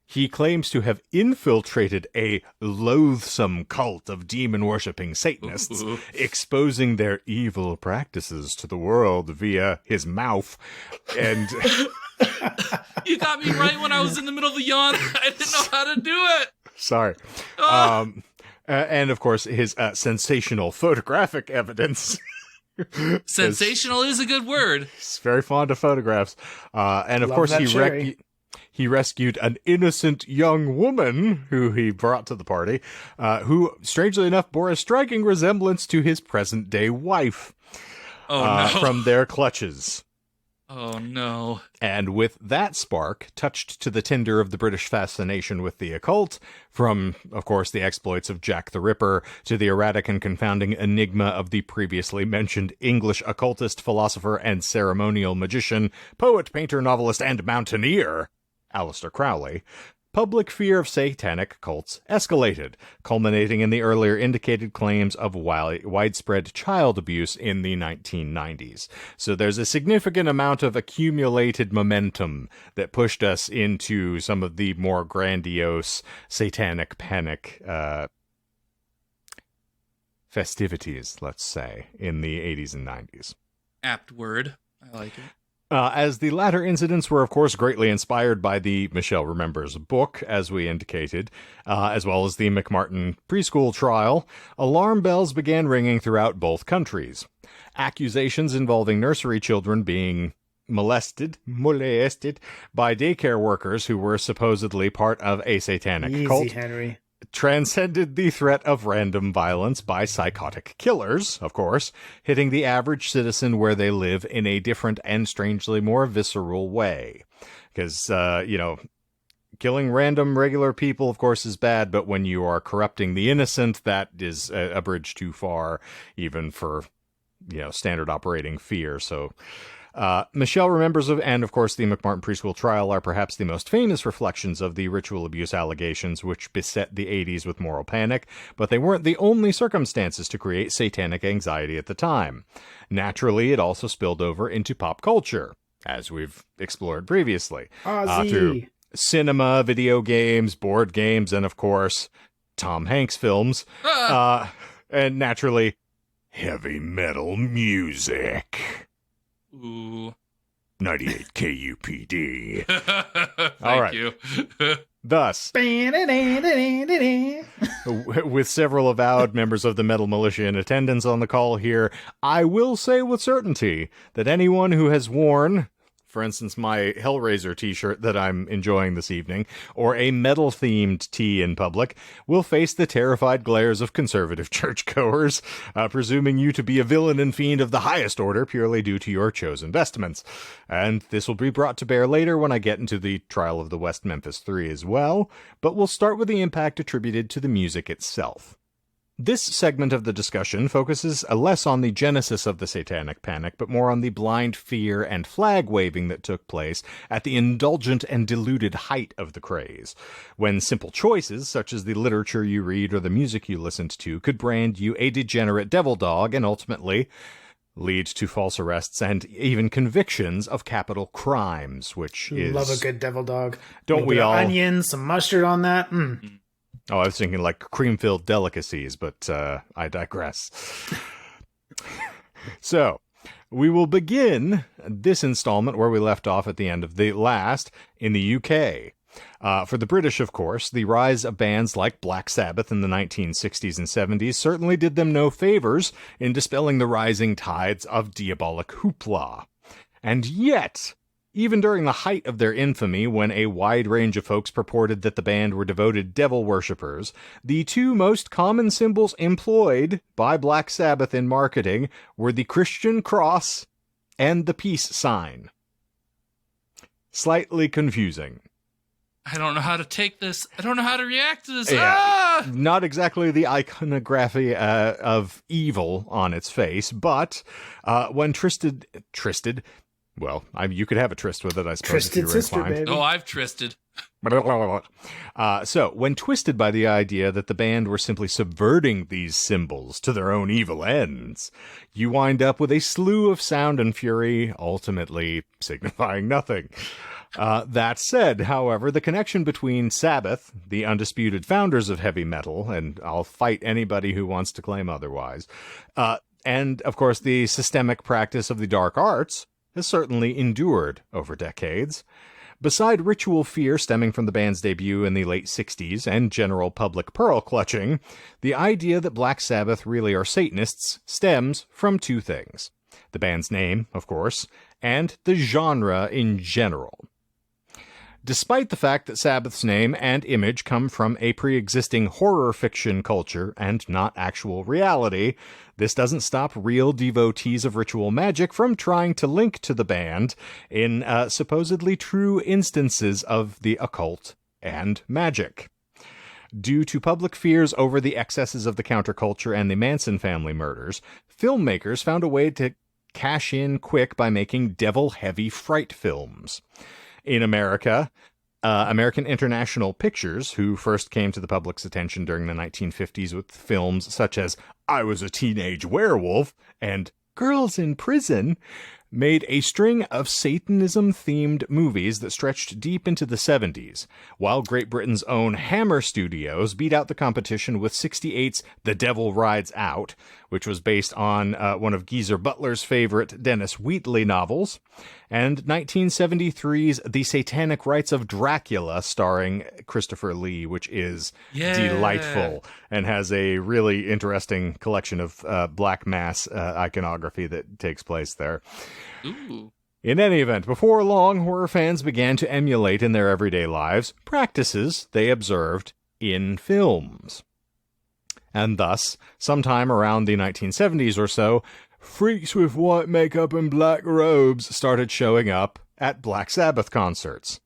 he claims to have infiltrated a loathsome cult of demon-worshipping Satanists, exposing their evil practices to the world via his mouth. And you got me right when I was in the middle of a yawn. I didn't know how to do it. Sorry. And of course, his sensational photographic evidence. Sensational is a good word. He's very fond of photographs. And of course, he rescued an innocent young woman who he brought to the party, who, strangely enough, bore a striking resemblance to his present-day wife. From their clutches. Oh, no. And with that spark, touched to the tinder of the British fascination with the occult, from, of course, the exploits of Jack the Ripper to the erratic and confounding enigma of the previously mentioned English occultist, philosopher, and ceremonial magician, poet, painter, novelist, and mountaineer, Aleister Crowley, public fear of satanic cults escalated, culminating in the earlier indicated claims of widespread child abuse in the 1990s. So there's a significant amount of accumulated momentum that pushed us into some of the more grandiose Satanic Panic festivities, let's say, in the 80s and 90s. Apt word. I like it. As the latter incidents were, of course, greatly inspired by the Michelle Remembers book, as we indicated, as well as the McMartin preschool trial, alarm bells began ringing throughout both countries. Accusations involving nursery children being molested by daycare workers who were supposedly part of a satanic cult. Henry. Transcended the threat of random violence by psychotic killers, of course, hitting the average citizen where they live in a different and strangely more visceral way. Because, killing random regular people, of course, is bad, but when you are corrupting the innocent, that is a bridge too far, even for, standard operating fear. So Michelle Remembers and, of course, the McMartin preschool trial are perhaps the most famous reflections of the ritual abuse allegations which beset the 80s with moral panic, but they weren't the only circumstances to create satanic anxiety at the time. Naturally, it also spilled over into pop culture, as we've explored previously, through cinema, video games, board games, and, of course, Tom Hanks films, and naturally, heavy metal music. Ooh. 98 KUPD. Thank you. Thus, with several avowed members of the metal militia in attendance on the call here, I will say with certainty that anyone who has worn, for instance, my Hellraiser t-shirt that I'm enjoying this evening, or a metal-themed tee in public, will face the terrified glares of conservative churchgoers, presuming you to be a villain and fiend of the highest order purely due to your chosen vestments. And this will be brought to bear later when I get into the trial of the West Memphis 3 as well, but we'll start with the impact attributed to the music itself. This segment of the discussion focuses less on the genesis of the Satanic Panic, but more on the blind fear and flag-waving that took place at the indulgent and deluded height of the craze, when simple choices, such as the literature you read or the music you listened to, could brand you a degenerate devil dog and ultimately lead to false arrests and even convictions of capital crimes, which is... Love a good devil dog. Don't we all? Onions, some mustard on that. Oh, I was thinking like cream-filled delicacies, but I digress. So, we will begin this installment where we left off at the end of the last in the UK. For the British, of course, the rise of bands like Black Sabbath in the 1960s and 70s certainly did them no favors in dispelling the rising tides of diabolic hoopla. And yet, even during the height of their infamy, when a wide range of folks purported that the band were devoted devil worshippers, the two most common symbols employed by Black Sabbath in marketing were the Christian cross and the peace sign. Slightly confusing. I don't know how to take this. I don't know how to react to this. Yeah, not exactly the iconography of evil on its face, but when Tristed... Well, you could have a tryst with it, I suppose. Tristed if you were sister, inclined. baby. Oh, I've tristed. So, when twisted by the idea that the band were simply subverting these symbols to their own evil ends, you wind up with a slew of sound and fury, ultimately signifying nothing. That said, however, the connection between Sabbath, the undisputed founders of heavy metal, and I'll fight anybody who wants to claim otherwise, and, of course, the systemic practice of the dark arts, has certainly endured over decades. Beside ritual fear stemming from the band's debut in the late 60s and general public pearl clutching, the idea that Black Sabbath really are Satanists stems from two things. The band's name, of course, and the genre in general. Despite the fact that Sabbath's name and image come from a pre-existing horror fiction culture and not actual reality, this doesn't stop real devotees of ritual magic from trying to link to the band in supposedly true instances of the occult and magic. Due to public fears over the excesses of the counterculture and the Manson family murders, filmmakers found a way to cash in quick by making devil-heavy fright films. In America, American International Pictures, who first came to the public's attention during the 1950s with films such as I Was a Teenage Werewolf and Girls in Prison, made a string of Satanism-themed movies that stretched deep into the 70s, while Great Britain's own Hammer Studios beat out the competition with 68's The Devil Rides Out, which was based on one of Geezer Butler's favorite Dennis Wheatley novels, and 1973's The Satanic Rites of Dracula, starring Christopher Lee, which is delightful and has a really interesting collection of black mass iconography that takes place there. Ooh. In any event, before long, horror fans began to emulate in their everyday lives practices they observed in films. And thus, sometime around the 1970s or so, freaks with white makeup and black robes started showing up at Black Sabbath concerts.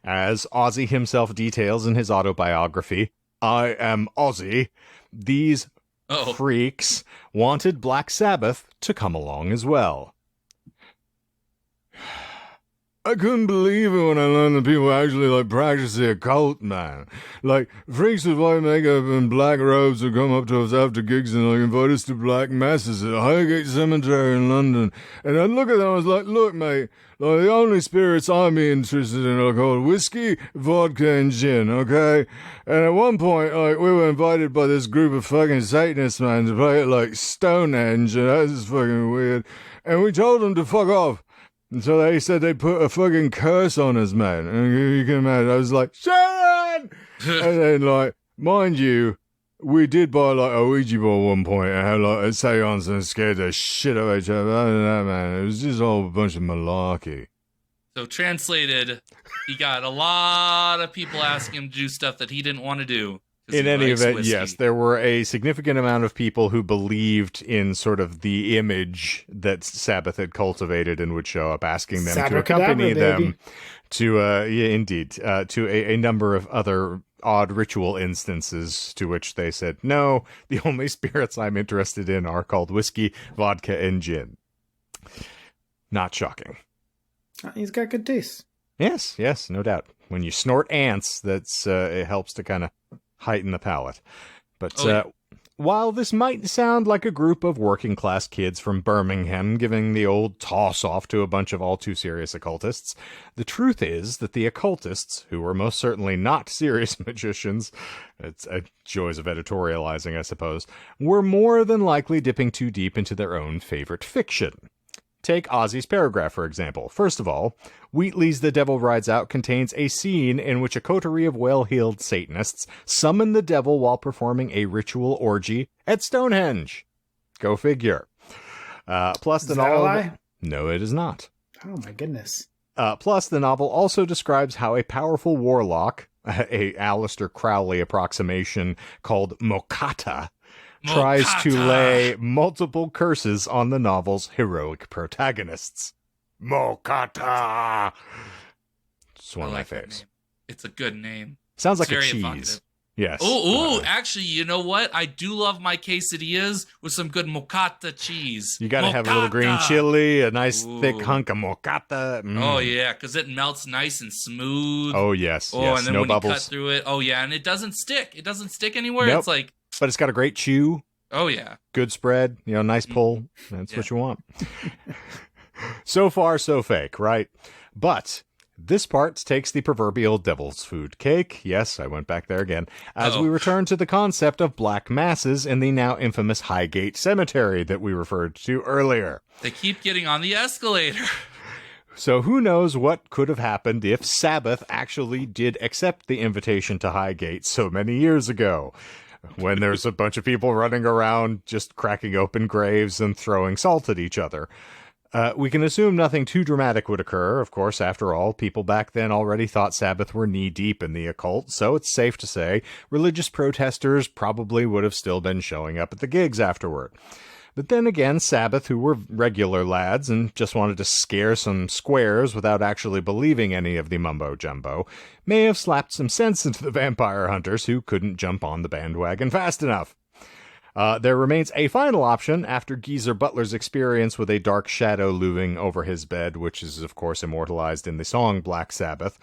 As Ozzy himself details in his autobiography, I Am Ozzy, these freaks wanted Black Sabbath to come along as well. I couldn't believe it when I learned that people actually, practice the occult, man. Freaks with white makeup and black robes would come up to us after gigs and, invite us to black masses at Highgate Cemetery in London. And I'd look at them and I was like, look, mate, the only spirits I'm interested in are called whiskey, vodka, and gin, okay? And at one point, we were invited by this group of fucking Satanists, man, to play at, Stonehenge, and that was fucking weird. And we told them to fuck off. And so they said they put a fucking curse on us, man. And you can imagine, I was like, Sharon! And then, mind you, we did buy, a Ouija board at one point and had, a seance and scared the shit out of each other. Other than that, man, it was just all a bunch of malarkey. So translated, he got a lot of people asking him to do stuff that he didn't want to do. In any event, yes, there were a significant amount of people who believed in sort of the image that Sabbath had cultivated and would show up asking them to accompany them to, to a number of other odd ritual instances, to which they said, no, the only spirits I'm interested in are called whiskey, vodka, and gin. Not shocking. He's got good taste. Yes, no doubt. When you snort ants, it helps to kind of heighten the palate. But while this might sound like a group of working-class kids from Birmingham giving the old toss-off to a bunch of all-too-serious occultists, the truth is that the occultists, who were most certainly not serious magicians, it's joys of editorializing, I suppose, were more than likely dipping too deep into their own favorite fiction. Take Ozzy's paragraph, for example. First of all, Wheatley's The Devil Rides Out contains a scene in which a coterie of well-heeled Satanists summon the devil while performing a ritual orgy at Stonehenge. Go figure. Plus, the novel... Is that a lie? No, it is not. Oh, my goodness. Plus, the novel also describes how a powerful warlock, a Aleister Crowley approximation called Mokata, tries to lay multiple curses on the novel's heroic protagonists. Mokata! It's one of my faves. It's a good name. Sounds like it's a cheese. Evocative. Yes. Actually, you know what? I do love my quesadillas with some good mokata cheese. You gotta have a little green chili, a nice thick hunk of mokata. Oh, yeah, because it melts nice and smooth. Oh, yes. And then no when bubbles. you cut through it, and it doesn't stick. It doesn't stick anywhere. Nope. It's like... But it's got a great chew. Oh, yeah. Good spread, nice pull. That's what you want. So far, so fake, right? But this part takes the proverbial devil's food cake. Yes, I went back there again. As we return to the concept of black masses in the now infamous Highgate Cemetery that we referred to earlier. They keep getting on the escalator. So who knows what could have happened if Sabbath actually did accept the invitation to Highgate so many years ago, when there's a bunch of people running around just cracking open graves and throwing salt at each other. We can assume nothing too dramatic would occur. Of course, after all, people back then already thought Sabbath were knee-deep in the occult, so it's safe to say religious protesters probably would have still been showing up at the gigs afterward. But then again, Sabbath, who were regular lads and just wanted to scare some squares without actually believing any of the mumbo-jumbo, may have slapped some sense into the vampire hunters who couldn't jump on the bandwagon fast enough. There remains a final option after Geezer Butler's experience with a dark shadow looming over his bed, which is, of course, immortalized in the song Black Sabbath.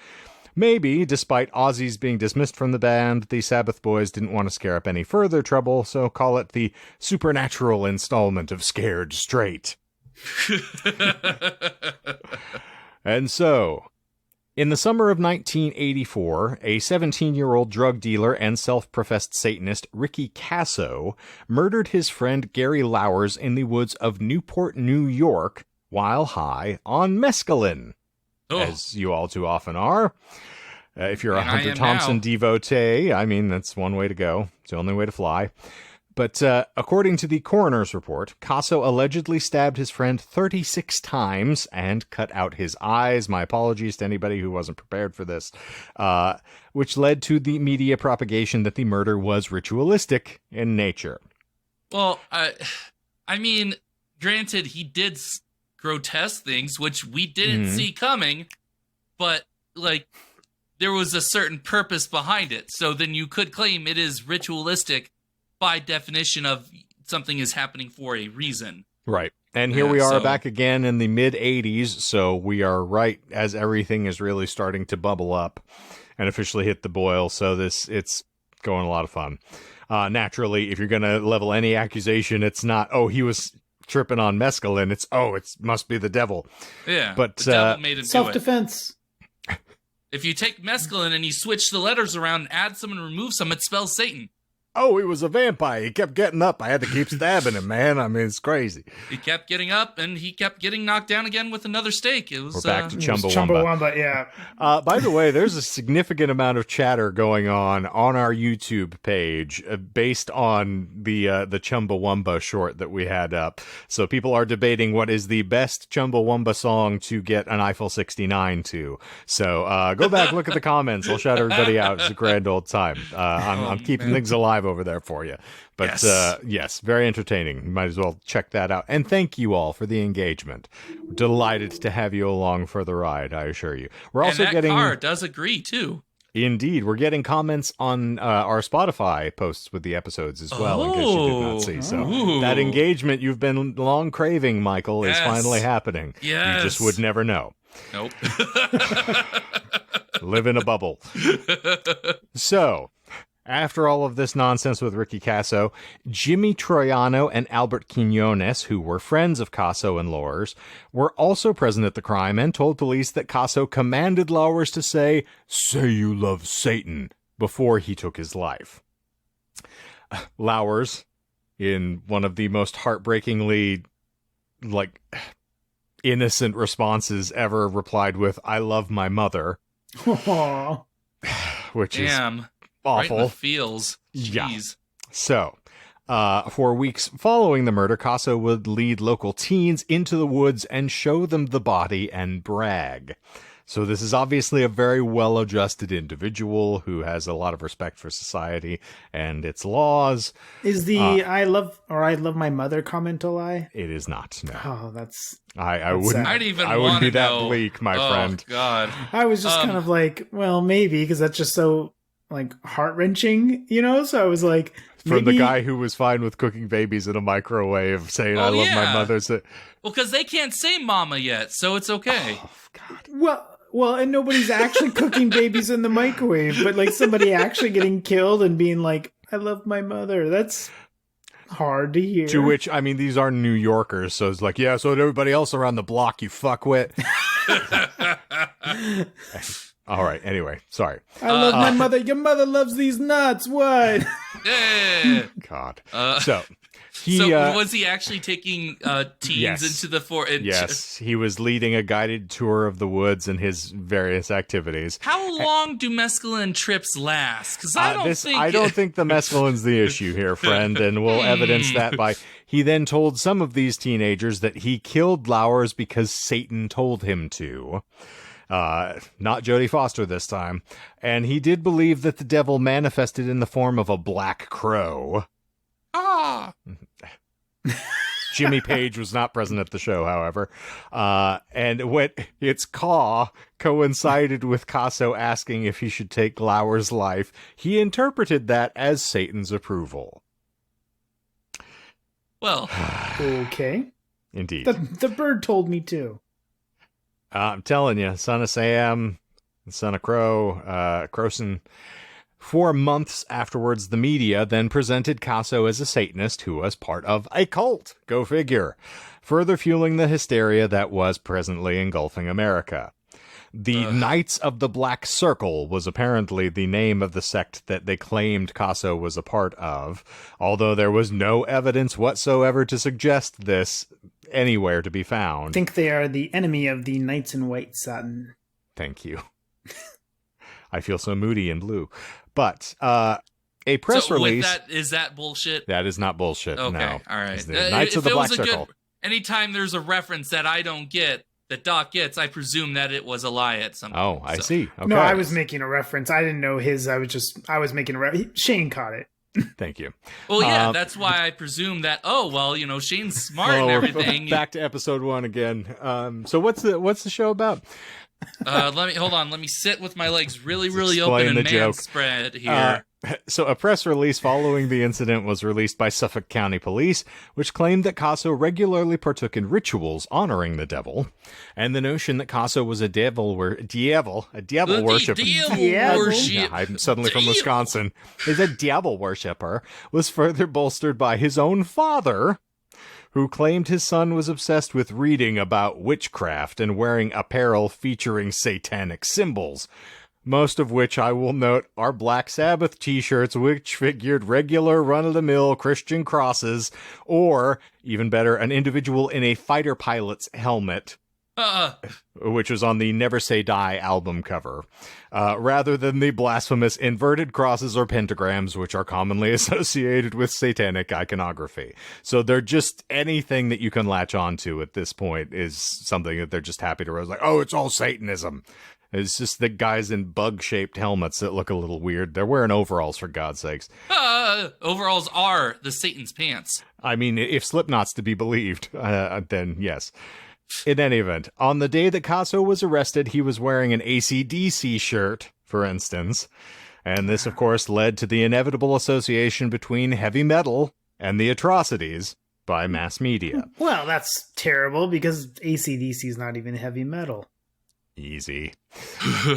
Maybe, despite Ozzy's being dismissed from the band, the Sabbath boys didn't want to scare up any further trouble, so call it the supernatural installment of Scared Straight. And so, in the summer of 1984, a 17-year-old drug dealer and self-professed Satanist, Ricky Casso, murdered his friend Gary Lowers in the woods of Newport, New York, while high on mescaline. As you all too often are. If you're a Hunter Thompson devotee, that's one way to go. It's the only way to fly. But according to the coroner's report, Casso allegedly stabbed his friend 36 times and cut out his eyes. My apologies to anybody who wasn't prepared for this. Which led to the media propagation that the murder was ritualistic in nature. Well, granted, he did grotesque things, which we didn't see coming, but, there was a certain purpose behind it. So then you could claim it is ritualistic by definition of something is happening for a reason. Right. And here we are back again in the mid-'80s, so we are right as everything is really starting to bubble up and officially hit the boil, so it's going a lot of fun. Naturally, if you're going to level any accusation, it's not, he was tripping on mescaline, it's, it must be the devil. Yeah, but the devil made him self-defense. If you take mescaline and you switch the letters around and add some and remove some, it spells Satan. He was a vampire. He kept getting up. I had to keep stabbing him, man. It's crazy. He kept getting up, and he kept getting knocked down again with another stake. It was We're back to Chumbawamba. Chumbawamba, yeah. By the way, there's a significant amount of chatter going on our YouTube page based on the Chumbawamba short that we had up. So people are debating what is the best Chumbawamba song to get an Eiffel 69 to. So go back, look at the comments. I'll shout everybody out. It's a grand old time. I'm keeping things alive over there for you. But yes, very entertaining. You might as well check that out. And thank you all for the engagement. We're delighted to have you along for the ride, I assure you. We're also and that car does agree, too. Indeed. We're getting comments on our Spotify posts with the episodes as well, in case you did not see. So that engagement you've been long craving, Michael, is finally happening. Yes. You just would never know. Nope. Live in a bubble. So, after all of this nonsense with Ricky Casso, Jimmy Troiano and Albert Quinones, who were friends of Casso and Lowers, were also present at the crime and told police that Casso commanded Lowers to say you love Satan, before he took his life. Lowers, in one of the most heartbreakingly, innocent responses ever, replied with, "I love my mother." Aww. Which is awful. Right in the feels. Jeez. Yeah. So, for weeks following the murder, Casso would lead local teens into the woods and show them the body and brag. So this is obviously a very well-adjusted individual who has a lot of respect for society and its laws. Is the I love my mother comment a lie? It is not, no. Oh, that's... I wouldn't. I wouldn't be that know. bleak, my friend. Oh, God. I was just kind of like, well, maybe, because that's just so, heart-wrenching, So I was like... From the guy who was fine with cooking babies in a microwave, saying, I love my mother. Well, because they can't say mama yet, so it's okay. Oh, God. Well, and nobody's actually cooking babies in the microwave, but, somebody actually getting killed and being like, I love my mother. That's hard to hear. To which, these are New Yorkers, so it's like, yeah, so did everybody else around the block, you fuckwit. All right, anyway, sorry. I love my mother. Your mother loves these nuts. What? Yeah. God. So was he actually taking teens into the forest? Yes, he was leading a guided tour of the woods and his various activities. How long do mescaline trips last? Because I don't think the mescaline's the issue here, friend, and we'll evidence that by... He then told some of these teenagers that he killed Lowers because Satan told him to. Not Jodie Foster this time. And he did believe that the devil manifested in the form of a black crow. Ah! Jimmy Page was not present at the show, however. And when its caw coincided with Casso asking if he should take Lowers' life, he interpreted that as Satan's approval. Well. Okay. Indeed. The bird told me to. I'm telling you, son of Sam, son of Crow, Crowson. 4 months afterwards, the media then presented Casso as a Satanist who was part of a cult. Go figure. Further fueling the hysteria that was presently engulfing America. The Knights of the Black Circle was apparently the name of the sect that they claimed Casso was a part of, although there was no evidence whatsoever to suggest this anywhere to be found. I think they are the enemy of the Knights in White Satin. Thank you. I feel so moody and blue. But a press release... Is that bullshit? That is not bullshit, okay, no. All right. The Knights of the Black Circle. Anytime there's a reference that I don't get, that Doc gets, I presume that it was a lie at some point. Oh, I see. Okay. No, I was making a reference. I didn't know his. I was making a reference. Shane caught it. Thank you. Well, yeah, that's why I presume that, Shane's smart and everything. Back to episode 1 again. So what's the show about? Let me sit with my legs really open and man spread here. So a press release following the incident was released by Suffolk County Police, which claimed that Casso regularly partook in rituals honoring the devil, and the notion that Casso was a devil worshiper. I'm suddenly from Wisconsin. Is a devil worshiper was further bolstered by his own father, who claimed his son was obsessed with reading about witchcraft and wearing apparel featuring satanic symbols. Most of which, I will note, are Black Sabbath t-shirts which figured regular run-of-the-mill Christian crosses, or, even better, an individual in a fighter pilot's helmet, which was on the Never Say Die album cover, rather than the blasphemous inverted crosses or pentagrams, which are commonly associated with satanic iconography. So they're just anything that you can latch onto at this point is something that they're just happy to raise, like, oh, it's all Satanism. It's just the guys in bug-shaped helmets that look a little weird. They're wearing overalls, for God's sakes. Overalls are the Satan's pants. I mean, if Slipknot's to be believed, then yes. In any event, on the day that Casso was arrested, he was wearing an AC/DC shirt for instance. And this, of course, led to the inevitable association between heavy metal and the atrocities by mass media. Well, that's terrible because AC/DC is not even heavy metal. Easy.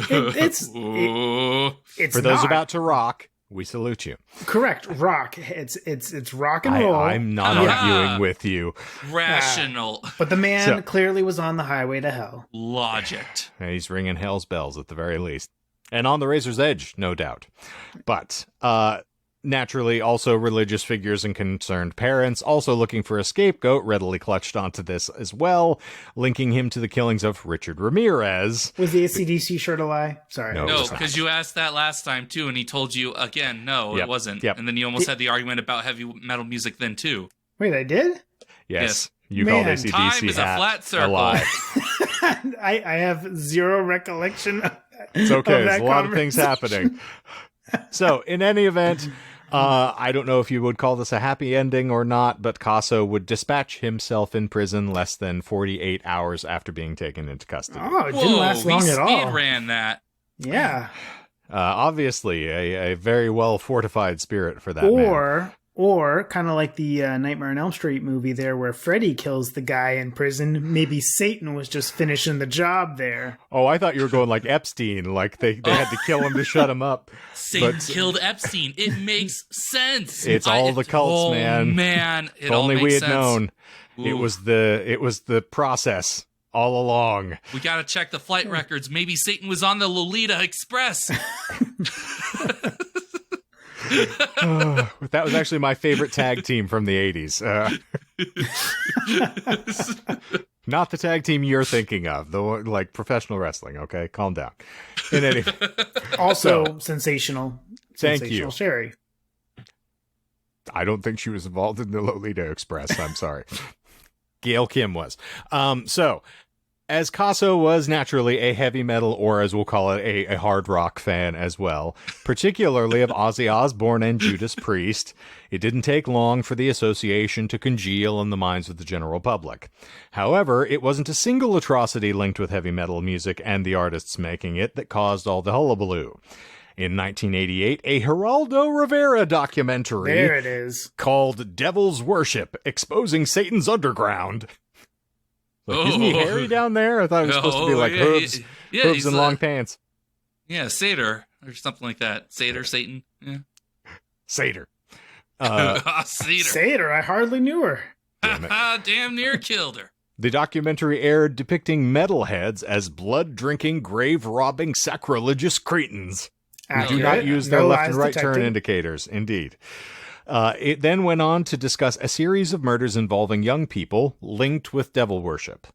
It's for those not. About to rock, we salute you. Correct. Rock. It's rock and roll. I'm not arguing with you. Rational. But the man clearly was on the highway to hell. Logic. He's ringing hell's bells at the very least. And on the razor's edge, no doubt. But naturally, also religious figures and concerned parents, also looking for a scapegoat, readily clutched onto this as well, linking him to the killings of Richard Ramirez. Was the AC/DC shirt a lie? Sorry. No, because you asked that last time, too, and he told you, again, no, it wasn't. Yep. And then you almost had the argument about heavy metal music then, too. Wait, I did? Yes. You called AC/DC time is a flat circle. a lie. I have zero recollection. It's okay. Of There's a lot of things happening. So, in any event, I don't know if you would call this a happy ending or not, but Casso would dispatch himself in prison less than 48 hours after being taken into custody. Oh, it didn't last long at all. Speed ran that. Yeah. Obviously, a very well fortified spirit for that man. Or kind of like the Nightmare on Elm Street movie there where Freddy kills the guy in prison. Maybe Satan was just finishing the job there. Oh, I thought you were going like Epstein, like they had to kill him to shut him up. Satan killed Epstein. It makes sense. It's all the cults, man. Oh, man. It if all only makes we had sense. known. Ooh. It was the process all along. We got to check the flight records. Maybe Satan was on the Lolita Express. That was actually my favorite tag team from the 80s. Not the tag team you're thinking of, though, like professional wrestling, okay? Calm down. In any Also sensational. Thank sensational you. Sherry. I don't think she was involved in the Lolita Express. I'm sorry. Gail Kim was. So, as Casso was naturally a heavy metal, or as we'll call it, a hard rock fan as well, particularly of Ozzy Osbourne and Judas Priest, it didn't take long for the association to congeal in the minds of the general public. However, it wasn't a single atrocity linked with heavy metal music and the artists making it that caused all the hullabaloo. In 1988, a Geraldo Rivera documentary There it is. called Devil's Worship, Exposing Satan's Underground. Like, isn't he hairy down there? I thought it was supposed to be like hooves and long pants. Yeah, Satyr, or something like that. Satyr, Satan. Yeah. Satyr. Satyr. Satyr, I hardly knew her. Damn near killed her. The documentary aired depicting metalheads as blood-drinking, grave-robbing, sacrilegious cretins who do not use their left and right turn indicators. Indeed. It then went on to discuss a series of murders involving young people linked with devil worship.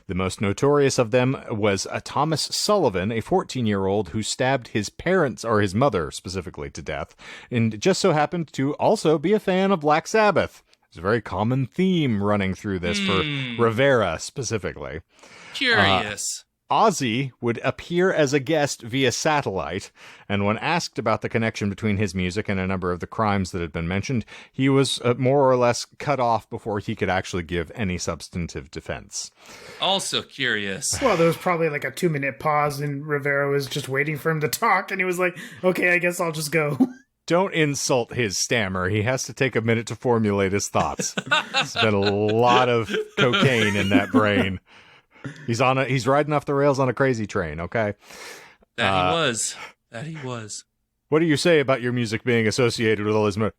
The most notorious of them was Thomas Sullivan, a 14-year-old who stabbed his parents, or his mother specifically, to death, and just so happened to also be a fan of Black Sabbath. There's a very common theme running through this for Rivera specifically. Curious. Ozzy would appear as a guest via satellite, and when asked about the connection between his music and a number of the crimes that had been mentioned, he was more or less cut off before he could actually give any substantive defense. Also curious. Well, there was probably like a 2-minute pause, and Rivera was just waiting for him to talk, and he was like, okay, I guess I'll just go. Don't insult his stammer. He has to take a minute to formulate his thoughts. There's been a lot of cocaine in that brain. He's riding off the rails on a crazy train, okay? That he was. What do you say about your music being associated with all this murder?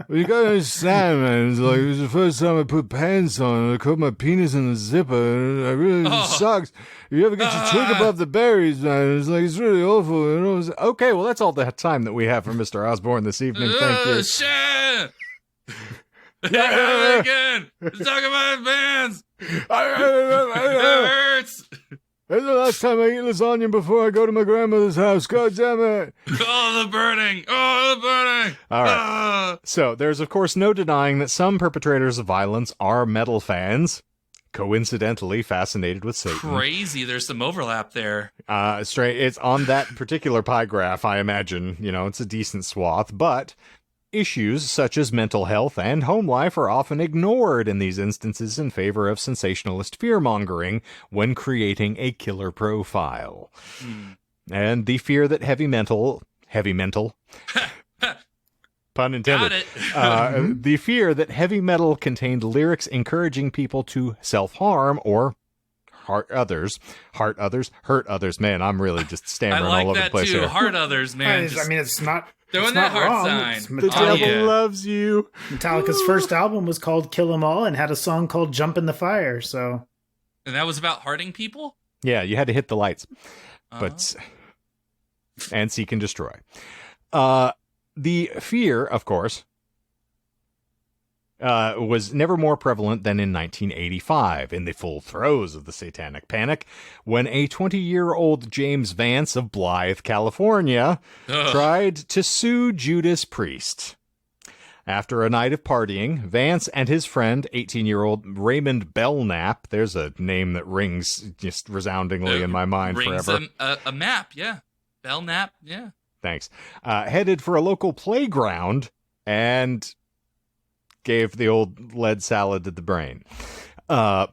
You gotta understand, man. It's like, it was the first time I put pants on. I cut my penis in the zipper. It really sucks. If you ever get your twig above the berries, man, it's really awful. You know? Okay, well, that's all the time that we have for Mr. Osborne this evening. Thank you. Shit! Again! Let's talk about bands! It hurts! That's the last time I eat lasagna before I go to my grandmother's house. God damn it. Oh, the burning! Oh, the burning! All right. So, there's, of course, no denying that some perpetrators of violence are metal fans, coincidentally fascinated with Satan. Crazy, there's some overlap there. It's on that particular pie graph, I imagine. You know, it's a decent swath, but issues such as mental health and home life are often ignored in these instances in favor of sensationalist fear-mongering when creating a killer profile. And the fear that heavy mental, pun intended, the fear that heavy metal contained lyrics encouraging people to self-harm or hurt others. Man, I'm really just stammering all over the place too. here. Hurt others, man. I mean, it's not throwing it's that not heart wrong. sign. It's The devil loves you. Metallica's first album was called Kill 'Em All and had a song called Jump in the Fire. So, And that was about hurting people? Yeah, you had to hit the lights. But and seek and destroy. The fear, of course, was never more prevalent than in 1985, in the full throes of the Satanic Panic, when a 20-year-old James Vance of Blythe, California, tried to sue Judas Priest. After a night of partying, Vance and his friend, 18-year-old Raymond Belknap, there's a name that rings just resoundingly in my mind forever. A map, yeah. Belknap, yeah. Thanks. Headed for a local playground and gave the old lead salad to the brain. Sorry,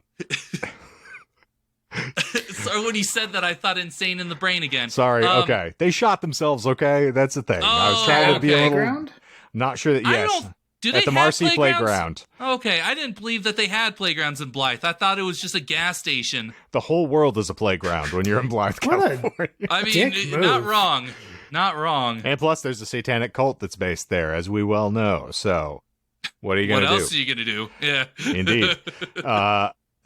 when you said that, I thought insane in the brain again. Sorry, okay. They shot themselves, okay? That's the thing. I was trying to be a little... Not sure that, yes. Do they at the have Marcy playgrounds? Playground. Okay, I didn't believe that they had playgrounds in Blythe. I thought it was just a gas station. The whole world is a playground when you're in Blythe, California. I mean, not wrong. Not wrong. And plus, there's a satanic cult that's based there, as we well know. So, what are you going to do? What else are you going to do? Yeah. Indeed.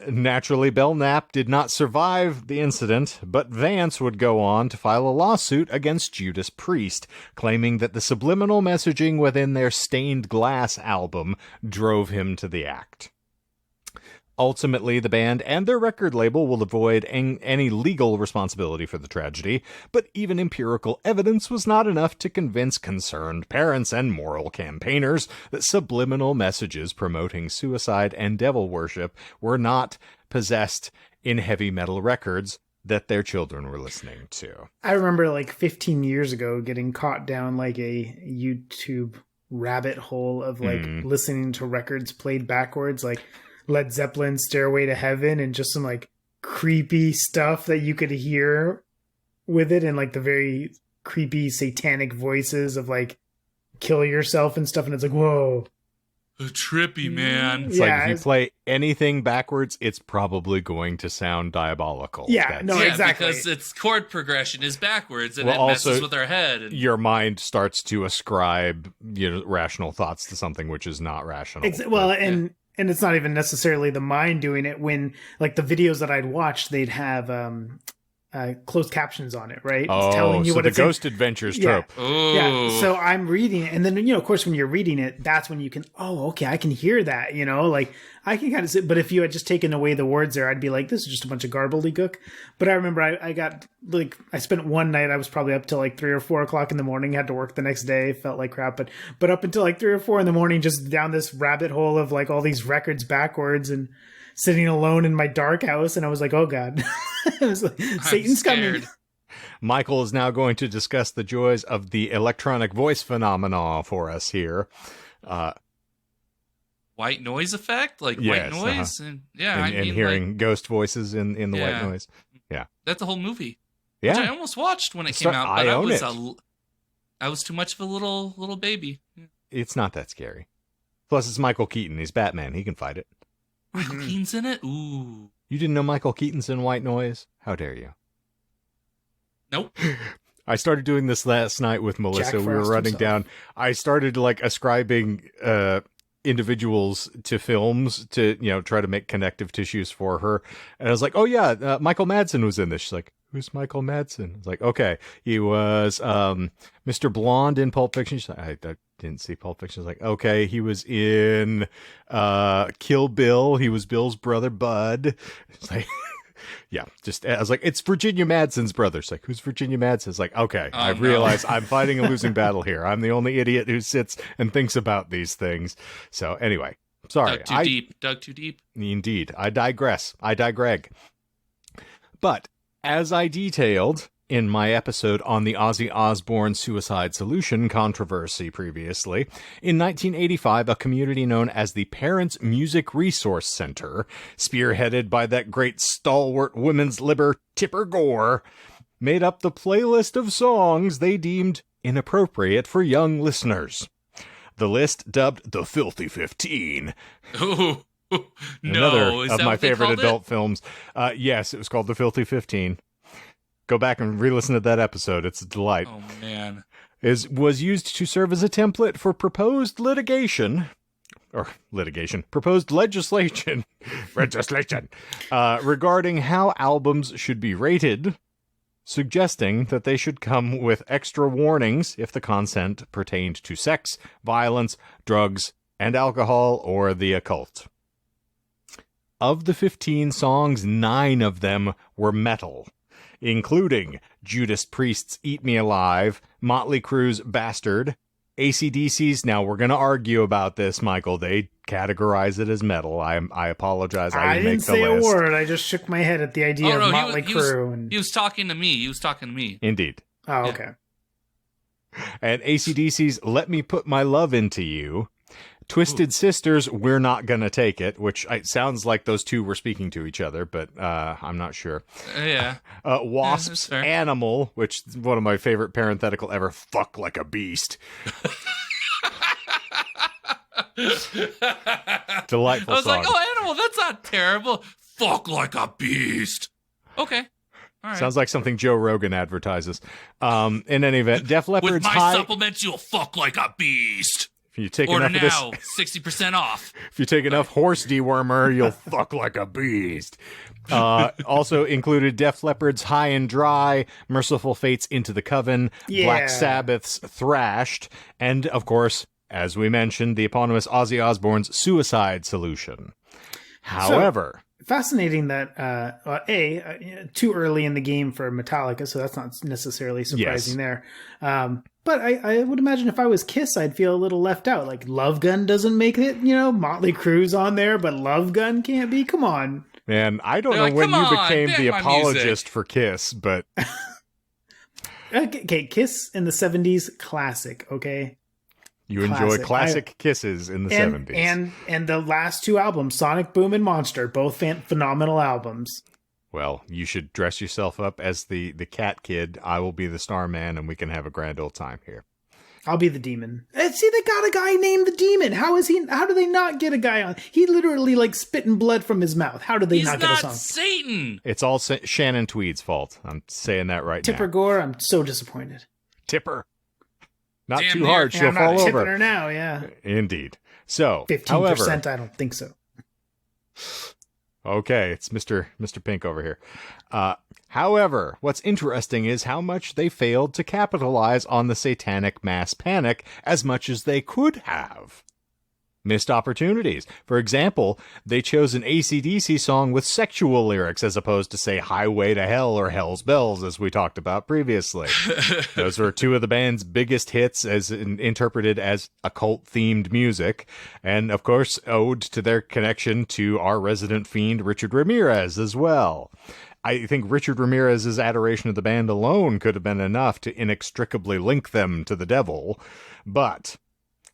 Naturally, Belknap did not survive the incident, but Vance would go on to file a lawsuit against Judas Priest, claiming that the subliminal messaging within their Stained Glass album drove him to the act. Ultimately, the band and their record label will avoid any legal responsibility for the tragedy, but even empirical evidence was not enough to convince concerned parents and moral campaigners that subliminal messages promoting suicide and devil worship were not possessed in heavy metal records that their children were listening to. I remember like 15 years ago getting caught down like a YouTube rabbit hole of like listening to records played backwards, like Led Zeppelin, Stairway to Heaven, and just some like creepy stuff that you could hear with it, and like the very creepy satanic voices of like kill yourself and stuff. And it's like, whoa. Trippy, man. It's like if you play anything backwards, it's probably going to sound diabolical. Yeah, exactly. Because its chord progression is backwards, and it messes with our head. And your mind starts to ascribe, rational thoughts to something which is not rational. And it's not even necessarily the mind doing it. When like the videos that I'd watch, they'd have closed captions on it, right? Oh, telling you so what the it's Ghost Adventures trope. Yeah. So I'm reading it, and then of course, when you're reading it, that's when you can. Oh, okay, I can hear that. Like I can kind of see. But if you had just taken away the words there, I'd be like, this is just a bunch of gobbledygook. But I remember I got like I spent one night. I was probably up till like 3 or 4 o'clock in the morning. Had to work the next day. Felt like crap. But up until like 3 or 4 in the morning, just down this rabbit hole of like all these records backwards and sitting alone in my dark house, and I was like, oh God. I was like, Satan's coming. Michael is now going to discuss the joys of the electronic voice phenomena for us here. White noise effect? Like yes, white noise? And mean, hearing like, ghost voices in the white noise. Yeah. That's the whole movie. Yeah. Which I almost watched when it came out, but I was too much of a little baby. It's not that scary. Plus, it's Michael Keaton. He's Batman. He can fight it. Michael Keaton's in it? Ooh. You didn't know Michael Keaton's in White Noise? How dare you? Nope. I started doing this last night with Melissa. We were running down. I started like ascribing individuals to films to, try to make connective tissues for her. And I was like, oh yeah, Michael Madsen was in this. She's like, who's Michael Madsen? I was like, okay, he was Mr. Blonde in Pulp Fiction. She's like, I didn't see Pulp Fiction. I was like, okay, he was in Kill Bill. He was Bill's brother, Bud. It's like, yeah, I was like, it's Virginia Madsen's brother. It's like, who's Virginia Madsen? It's like, okay, I've realized I'm fighting a losing battle here. I'm the only idiot who sits and thinks about these things. So anyway, sorry. Dug too deep. Indeed. I digress. I digreg. But as I detailed in my episode on the Ozzy Osbourne suicide solution controversy previously, in 1985, a community known as the Parents Music Resource Center, spearheaded by that great stalwart women's libber Tipper Gore, made up the playlist of songs they deemed inappropriate for young listeners. The list, dubbed the Filthy 15. Ooh, Another is of that my what they favorite called adult films. Yes, it was called The Filthy 15. Go back and re-listen to that episode. It's a delight. Oh, man. Was used to serve as a template for proposed proposed legislation, regarding how albums should be rated, suggesting that they should come with extra warnings if the content pertained to sex, violence, drugs, and alcohol, or the occult. Of the 15 songs, 9 of them were metal, including Judas Priest's Eat Me Alive, Motley Crue's Bastard, AC/DC's, now we're going to argue about this, Michael, they categorize it as metal. I apologize, I didn't say a word, I just shook my head at the idea of Motley Crue. He was talking to me. Indeed. Oh, okay. And AC/DC's Let Me Put My Love Into You, Twisted Sisters, We're Not Gonna Take It, which sounds like those two were speaking to each other, but I'm not sure. Yeah. Wasp's Animal, which is one of my favorite parenthetical ever, Fuck Like a Beast. Delightful I was song. like, oh, Animal, that's not terrible. Fuck Like a Beast. Okay. All right. Sounds like something Joe Rogan advertises. In any event, Def Leppard's With my supplements, you'll fuck like a beast. If you take Order enough now, of this, 60% off. If you take enough horse dewormer, you'll fuck like a beast. Also included Def Leppard's High and Dry, Merciful Fate's Into the Coven, Black Sabbath's Thrashed, and, of course, as we mentioned, the eponymous Ozzy Osbourne's Suicide Solution. However... Fascinating that, too early in the game for Metallica, so that's not necessarily surprising there. But I would imagine if I was Kiss, I'd feel a little left out. Like, Love Gun doesn't make it, Motley Crue's on there, but Love Gun can't be. Come on. Man, I don't know when you became the apologist for Kiss, but... Okay, Kiss in the 70s, classic, okay? You enjoy classic Kisses in the 70s. And the last two albums, Sonic Boom and Monster, both phenomenal albums. Well, you should dress yourself up as the cat kid. I will be the Starman, and we can have a grand old time here. I'll be the demon. See, they got a guy named the Demon. How do they not get a guy on? He literally spitting blood from his mouth. How do they not get a song? He's not Satan. It's all Shannon Tweed's fault. I'm saying that right now. Tipper Gore, I'm so disappointed. Tipper. Not Damn too hard, she'll I'm fall not over. tipping her now, yeah. Indeed. So, 15%, however, I don't think so. Okay, it's Mr. Pink over here. However, what's interesting is how much they failed to capitalize on the satanic mass panic as much as they could have. Missed opportunities. For example, they chose an AC/DC song with sexual lyrics as opposed to, say, Highway to Hell or Hell's Bells, as we talked about previously. Those were two of the band's biggest hits as interpreted as occult-themed music, and, of course, owed to their connection to our resident fiend, Richard Ramirez, as well. I think Richard Ramirez's adoration of the band alone could have been enough to inextricably link them to the devil, but...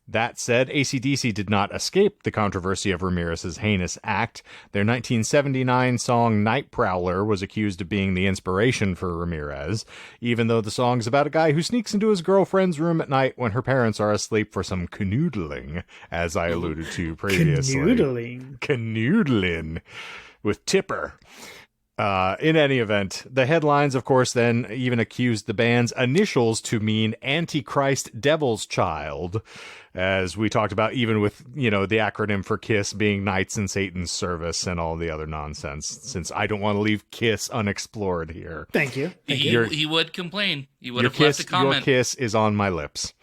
That said, AC/DC did not escape the controversy of Ramirez's heinous act. Their 1979 song Night Prowler was accused of being the inspiration for Ramirez, even though the song's about a guy who sneaks into his girlfriend's room at night when her parents are asleep for some canoodling, as I alluded to previously. Canoodling with Tipper. In any event, the headlines, of course, then even accused the band's initials to mean Antichrist Devil's Child, as we talked about, even with, the acronym for KISS being Knights in Satan's Service and all the other nonsense, since I don't want to leave KISS unexplored here. Thank you. He would complain. He would have left a comment. Your kiss is on my lips.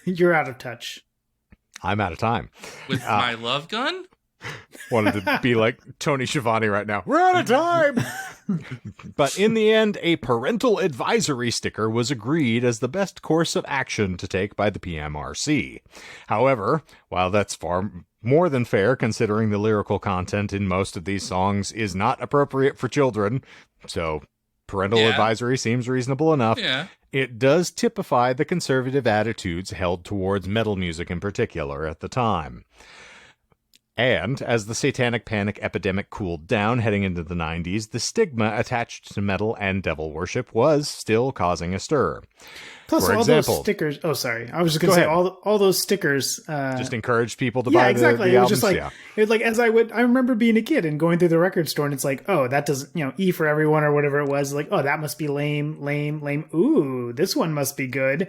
You're out of touch. I'm out of time. With my love gun? Wanted to be like Tony Schiavone right now. We're out of time! But in the end, a parental advisory sticker was agreed as the best course of action to take by the PMRC. However, while that's far more than fair considering the lyrical content in most of these songs is not appropriate for children, so parental Yeah. advisory seems reasonable enough. Yeah. It does typify the conservative attitudes held towards metal music in particular at the time. And as the Satanic Panic epidemic cooled down heading into the 90s, the stigma attached to metal and devil worship was still causing a stir. Plus, For all example, those stickers. Oh, sorry. I was just going to Go say ahead. all those stickers. just encouraged people to Yeah, buy exactly. the It was albums. just like Yeah. it was like I remember being a kid and going through the record store, and it's like, oh, that doesn't, E for everyone or whatever it was. Like, oh, that must be lame. Ooh, this one must be good.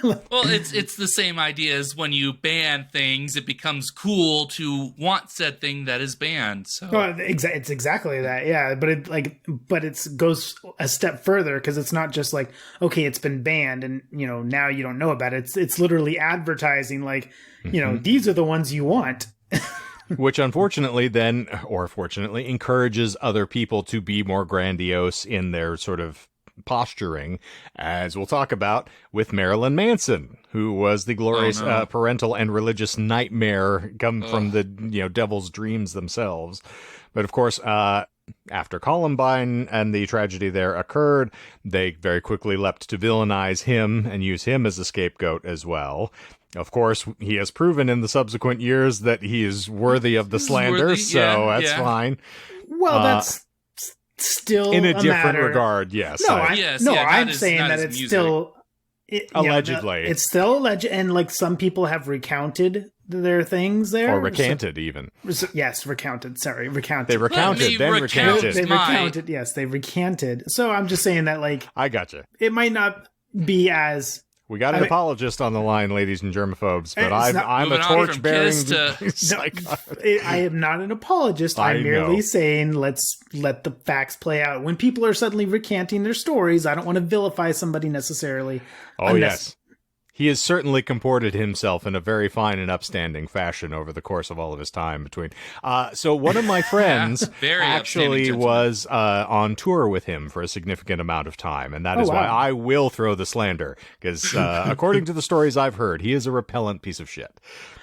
Well, it's the same idea as when you ban things, it becomes cool to want said thing that is banned. So It's exactly that, yeah. But it goes a step further because it's not just like, okay, it's been banned and now you don't know about it. It's literally advertising like, these are the ones you want. Which unfortunately then, or fortunately, encourages other people to be more grandiose in their sort of posturing, as we'll talk about with Marilyn Manson, who was the glorious parental and religious nightmare come from the devil's dreams themselves. But of course, after Columbine and the tragedy there occurred, they very quickly leapt to villainize him and use him as a scapegoat as well. Of course, he has proven in the subsequent years that he is worthy of the slander, that's fine. Well, that's still in a different matter. regard, yes. I'm saying that it's music. still Allegedly. it's still alleged, and like some people have recounted their things there, or recanted even. Yes, recounted. Sorry, recounted. They recounted, then recanted. They recounted. Yes, they recanted. So I'm just saying that, like, I gotcha. It might not be as. We got an apologist on the line, ladies and germaphobes, but I'm a torch-bearing I am not an apologist. I'm merely saying let's let the facts play out. When people are suddenly recanting their stories, I don't want to vilify somebody necessarily. Oh, yes. He has certainly comported himself in a very fine and upstanding fashion over the course of all of his time between. So one of my friends actually was on tour with him for a significant amount of time, and that is why I will throw the slander, because according to the stories I've heard, he is a repellent piece of shit.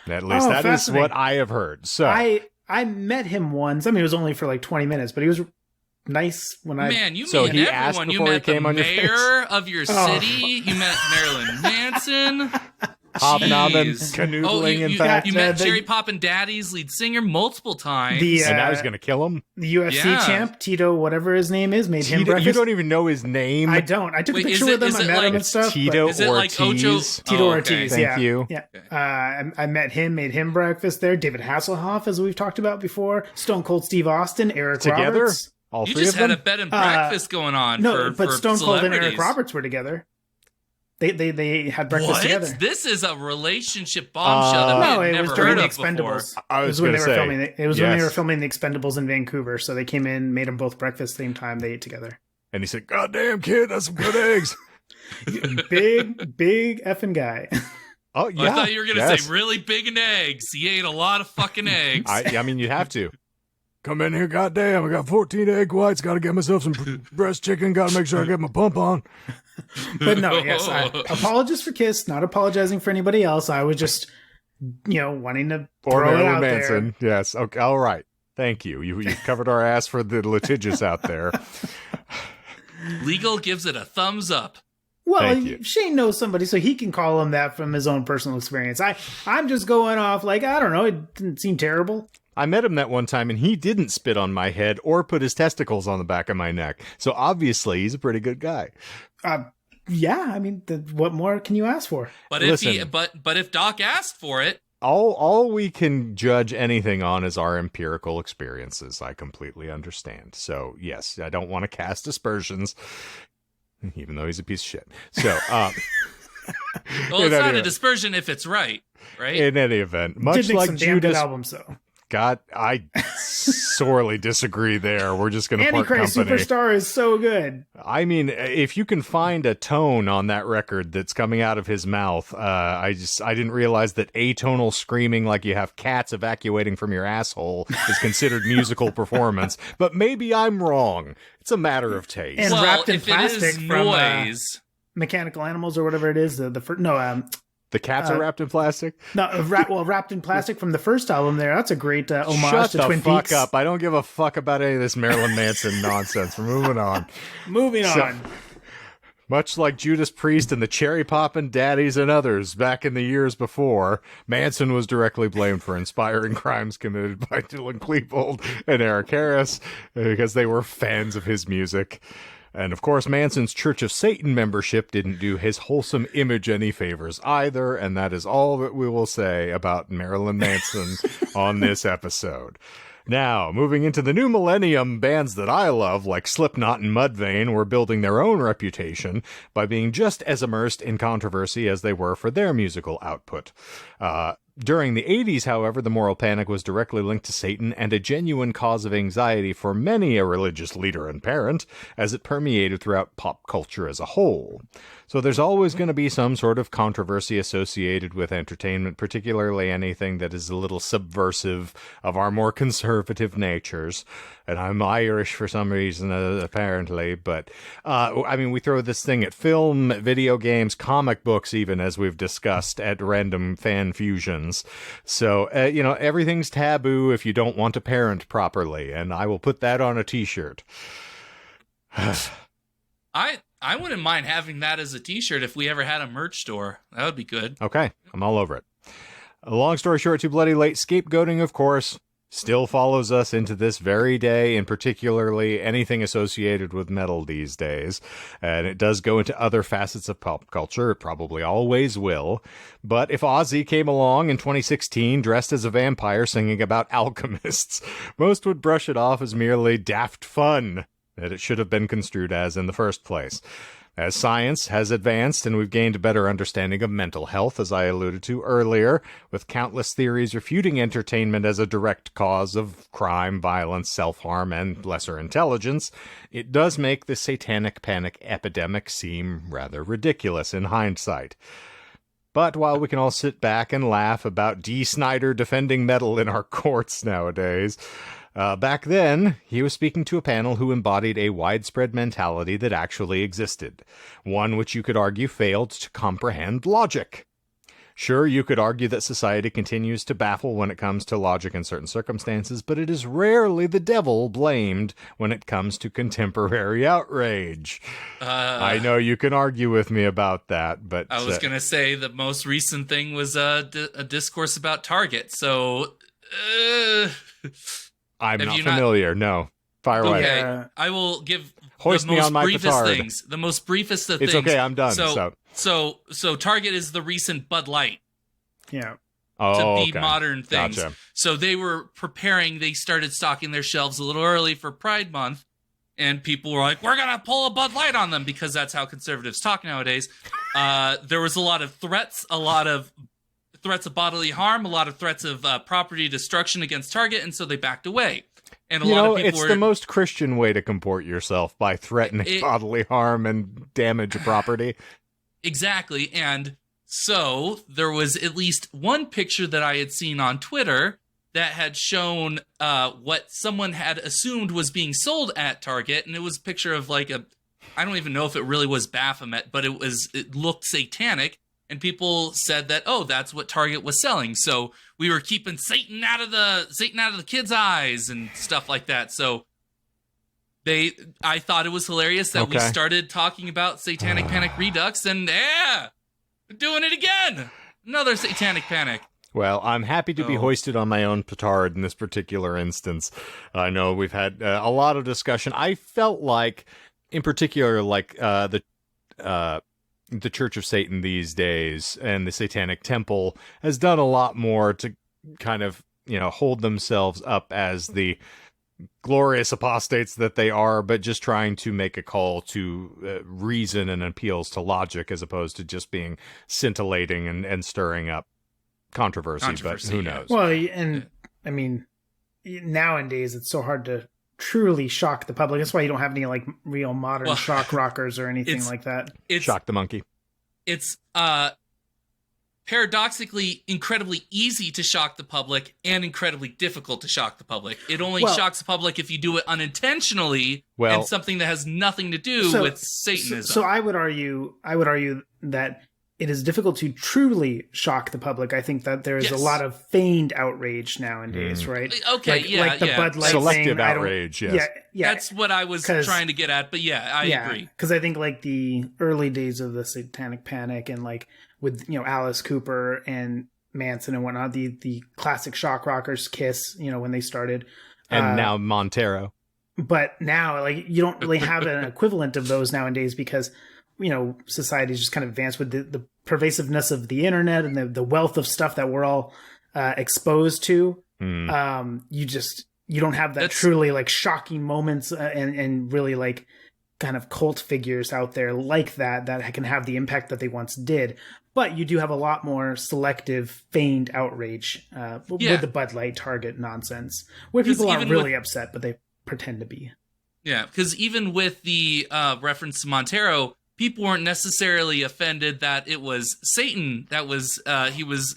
At least that is what I have heard. So I met him once. I mean, it was only for like 20 minutes, but he was nice when I... Man, you so met he everyone. You met the mayor of your city. You met Marilyn Manson. Hobnobbing, canoodling, in fact. You met Jerry Poppin' Daddy's lead singer multiple times. And now he's going to kill him? The UFC champ, Tito, whatever his name is, made him breakfast. You don't even know his name? I don't. I took a picture with him. I met him and stuff. Tito is it Ortiz. Like Ocho? Tito Ortiz, Thank you. Yeah. I met him, made him breakfast there. David Hasselhoff, as we've talked about before. Stone Cold Steve Austin, Eric Roberts. All you three just of them? had a bed and breakfast going on. But for Stone Cold and celebrities. Eric Roberts were together. They had breakfast together. This is a relationship bombshell that we had never heard of before. I was going to say. It was when they were filming The Expendables in Vancouver, so they came in, made them both breakfast same time, they ate together. And he said, "God damn, kid, that's some good eggs." big effing guy. Oh, yeah. I thought you were going to say really big in eggs. He ate a lot of fucking eggs. I mean, you'd have to. Come in here, goddamn! I got 14 egg whites. Got to get myself some breast chicken. Got to make sure I get my pump on. But no, yes, apologies for Kiss. Not apologizing for anybody else. I was just, wanting to throw it out Manson. there. Yes. Okay. All right. Thank you. You've covered our ass for the litigious out there. Legal gives it a thumbs up. Well, Shane knows somebody, so he can call him that from his own personal experience. I'm just going off like, I don't know. It didn't seem terrible. I met him that one time, and he didn't spit on my head or put his testicles on the back of my neck. So obviously, he's a pretty good guy. Yeah, I mean, what more can you ask for? But if Doc asked for it, all we can judge anything on is our empirical experiences. I completely understand. So yes, I don't want to cast aspersions, even though he's a piece of shit. So, well, it's not a dispersion if it's right? In any event, much did make like some damn good Judas. albums, though. God, I sorely disagree there. We're just going to part company. Antichrist Superstar is so good. I mean, if you can find a tone on that record that's coming out of his mouth, I didn't realize that atonal screaming like you have cats evacuating from your asshole is considered musical performance. But maybe I'm wrong. It's a matter of taste. And wrapped in plastic it is noise. Mechanical Animals or whatever it is. The cats are wrapped in plastic? No, wrapped in plastic from the first album there. That's a great homage to Twin Peaks. Shut the fuck up. I don't give a fuck about any of this Marilyn Manson nonsense. We're moving on. Moving on. Much like Judas Priest and the Cherry Poppin' Daddies and others back in the years before, Manson was directly blamed for inspiring crimes committed by Dylan Klebold and Eric Harris because they were fans of his music. And of course, Manson's Church of Satan membership didn't do his wholesome image any favors either, and that is all that we will say about Marilyn Manson on this episode. Now, moving into the new millennium, bands that I love, like Slipknot and Mudvayne, were building their own reputation by being just as immersed in controversy as they were for their musical output. During the 80s, however, the moral panic was directly linked to Satan and a genuine cause of anxiety for many a religious leader and parent, as it permeated throughout pop culture as a whole. So there's always going to be some sort of controversy associated with entertainment, particularly anything that is a little subversive of our more conservative natures. And I'm Irish for some reason, apparently. But, I mean, we throw this thing at film, video games, comic books, even, as we've discussed, at random fan fusions. So, everything's taboo if you don't want to parent properly. And I will put that on a t-shirt. I wouldn't mind having that as a t-shirt if we ever had a merch store. That would be good. Okay, I'm all over it. Long story short, Too Bloody Late, scapegoating, of course, still follows us into this very day, and particularly anything associated with metal these days. And it does go into other facets of pop culture. It probably always will. But if Ozzy came along in 2016 dressed as a vampire singing about alchemists, most would brush it off as merely daft fun that it should have been construed as in the first place. As science has advanced and we've gained a better understanding of mental health, as I alluded to earlier, with countless theories refuting entertainment as a direct cause of crime, violence, self-harm, and lesser intelligence, it does make the Satanic Panic epidemic seem rather ridiculous in hindsight. But while we can all sit back and laugh about D. Snyder defending metal in our courts nowadays, back then, he was speaking to a panel who embodied a widespread mentality that actually existed, one which you could argue failed to comprehend logic. Sure, you could argue that society continues to baffle when it comes to logic in certain circumstances, but it is rarely the devil blamed when it comes to contemporary outrage. I know you can argue with me about that, but... I was going to say the most recent thing was a discourse about Target, so... I'm not familiar. No. Fire away. Okay, I will give Hoist the me on most my briefest petard. things. The most briefest of It's things. okay, I'm done. So Target is the recent Bud Light. Yeah. To be modern things. Gotcha. So they were preparing. They started stocking their shelves a little early for Pride Month, and people were like, "We're gonna pull a Bud Light on them," because that's how conservatives talk nowadays. There was a lot of threats, of bodily harm, a lot of threats of property destruction against Target, and so they backed away. And a lot of people it's the most Christian way to comport yourself, by threatening bodily harm and damage of property. Exactly. And so there was at least one picture that I had seen on Twitter that had shown what someone had assumed was being sold at Target, and it was a picture of I don't even know if it really was Baphomet, but it looked satanic. And people said that, oh, that's what Target was selling. So we were keeping Satan out of the kids' eyes and stuff like that. So I thought it was hilarious that we started talking about Satanic Panic Redux, and we're doing it again. Another Satanic Panic. Well, I'm happy to be hoisted on my own petard in this particular instance. I know we've had a lot of discussion. I felt like, in particular, the Church of Satan these days and the Satanic Temple has done a lot more to kind of, hold themselves up as the glorious apostates that they are, but just trying to make a call to reason and appeals to logic as opposed to just being scintillating and stirring up controversy, but who knows? Well, and I mean, nowadays it's so hard to truly shock the public. That's why you don't have any real modern shock rockers or anything like that. Shock the monkey. It's paradoxically incredibly easy to shock the public and incredibly difficult to shock the public. It only shocks the public if you do it unintentionally and something that has nothing to do with Satanism. So I would argue that it is difficult to truly shock the public. I think that there is a lot of feigned outrage nowadays, right? Okay, like the Bud Light selective thing, outrage. Yes. Yeah. That's what I was trying to get at, but I agree. Because I think like the early days of the Satanic Panic and like with Alice Cooper and Manson and whatnot, the classic shock rockers, Kiss, when they started, and now Montero. But now, like, you don't really have an equivalent of those nowadays because society's just kind of advanced with the pervasiveness of the internet and the wealth of stuff that we're all exposed to. You don't have that truly like shocking moments and really like kind of cult figures out there like that can have the impact that they once did. But you do have a lot more selective, feigned outrage with the Bud Light Target nonsense, where people aren't really upset, but they pretend to be. Yeah, because even with the reference to Montero, people weren't necessarily offended that it was Satan that was he was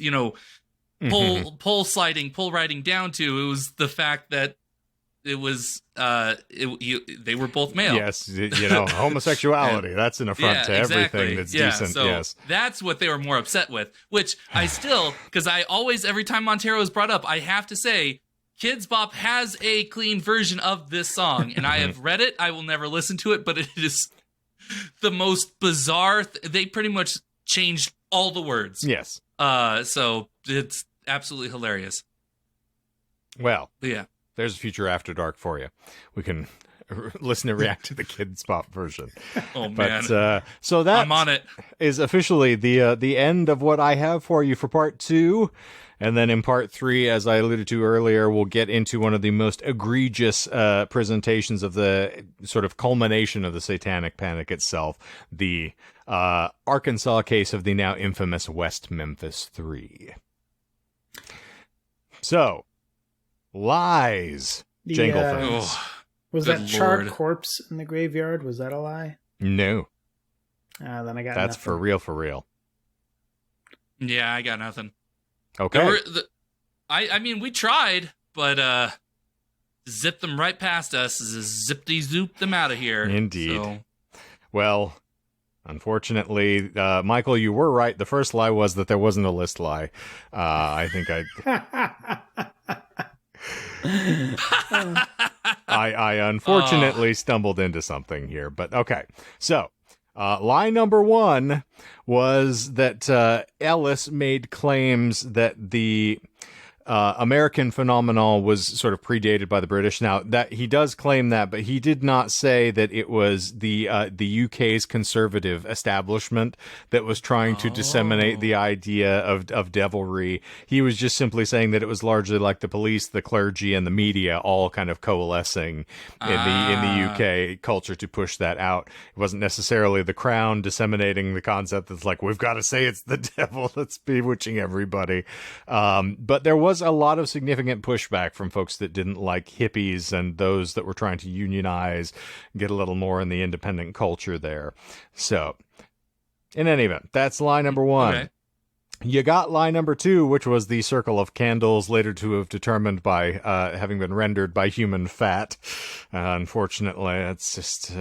pole riding down to. It was the fact that it was they were both male. Yes, homosexuality. That's an affront to everything that's decent. So yes, that's what they were more upset with. Which I still, because I always, every time Montero is brought up, I have to say, Kids Bop has a clean version of this song, and I have read it. I will never listen to it, but it is the most bizarre. They pretty much changed all the words. Yes. So it's absolutely hilarious. Well, yeah. There's a future After Dark for you. We can listen and react to the Kids Bop version. Oh, man. But, so that I'm on it. Is officially the end of what I have for you for part 2. And then in part 3, as I alluded to earlier, we'll get into one of the most egregious presentations of the sort of culmination of the Satanic Panic itself, the Arkansas case of the now infamous West Memphis 3. So, lies. Jangle things. Was that charred corpse in the graveyard? Was that a lie? No. Then I got That's nothing. for real. Yeah, I got nothing. Okay. I mean, we tried, but zipped them right past us. Zippity-zooped them out of here. Indeed. So. Well, unfortunately, Michael, you were right. The first lie was that there wasn't a list lie. I think I unfortunately stumbled into something here, but okay. So, lie number 1 was that Ellis made claims that the American phenomenon was sort of predated by the British. Now, that he does claim that, but he did not say that it was the UK's conservative establishment that was trying to disseminate the idea of devilry. He was just simply saying that it was largely like the police, the clergy, and the media all kind of coalescing in the UK culture to push that out. It wasn't necessarily the crown disseminating the concept that's like, we've got to say it's the devil that's bewitching everybody. But there was a lot of significant pushback from folks that didn't like hippies and those that were trying to unionize, get a little more in the independent culture there. So, in any event, that's lie number 1. Okay. You got lie number 2, which was the circle of candles, later to have determined by having been rendered by human fat. Unfortunately, it's just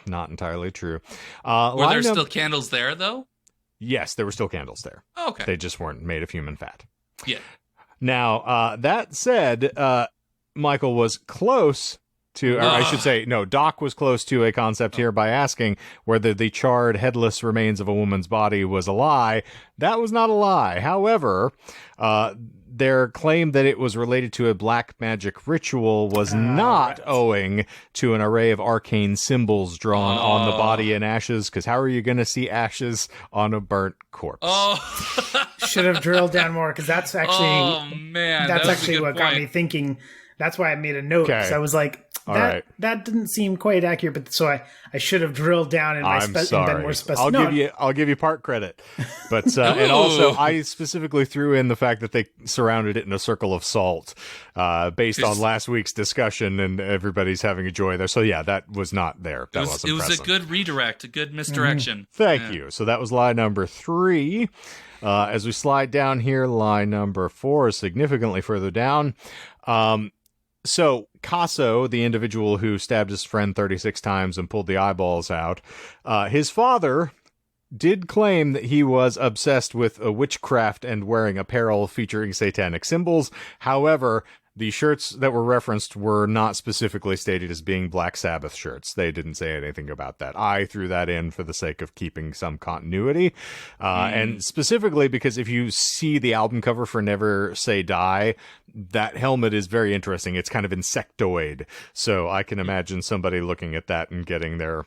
not entirely true. Were there still candles there, though? Yes, there were still candles there. Oh, okay. They just weren't made of human fat. Yeah. Now, that said, Michael was close to, or I should say, no, Doc was close to a concept here by asking whether the charred, headless remains of a woman's body was a lie. That was not a lie. However, their claim that it was related to a black magic ritual was not owing to an array of arcane symbols drawn on the body in ashes, because how are you going to see ashes on a burnt corpse? Should have drilled down more, because that's actually that's actually what got me thinking. That's why I made a note, because I was like, that didn't seem quite accurate, but so I should have drilled down and been more specific. I'll give you part credit, but and also I specifically threw in the fact that they surrounded it in a circle of salt, based on last week's discussion, and everybody's having a joy there. So yeah, that was not there. That it was a good redirect, a good misdirection. Thank you. So that was lie number 3. As we slide down here, lie number 4 is significantly further down. So Casso, the individual who stabbed his friend 36 times and pulled the eyeballs out, his father did claim that he was obsessed with witchcraft and wearing apparel featuring satanic symbols. However, the shirts that were referenced were not specifically stated as being Black Sabbath shirts. They didn't say anything about that. I threw that in for the sake of keeping some continuity. And specifically because if you see the album cover for Never Say Die, that helmet is very interesting. It's kind of insectoid. So I can imagine somebody looking at that and getting their,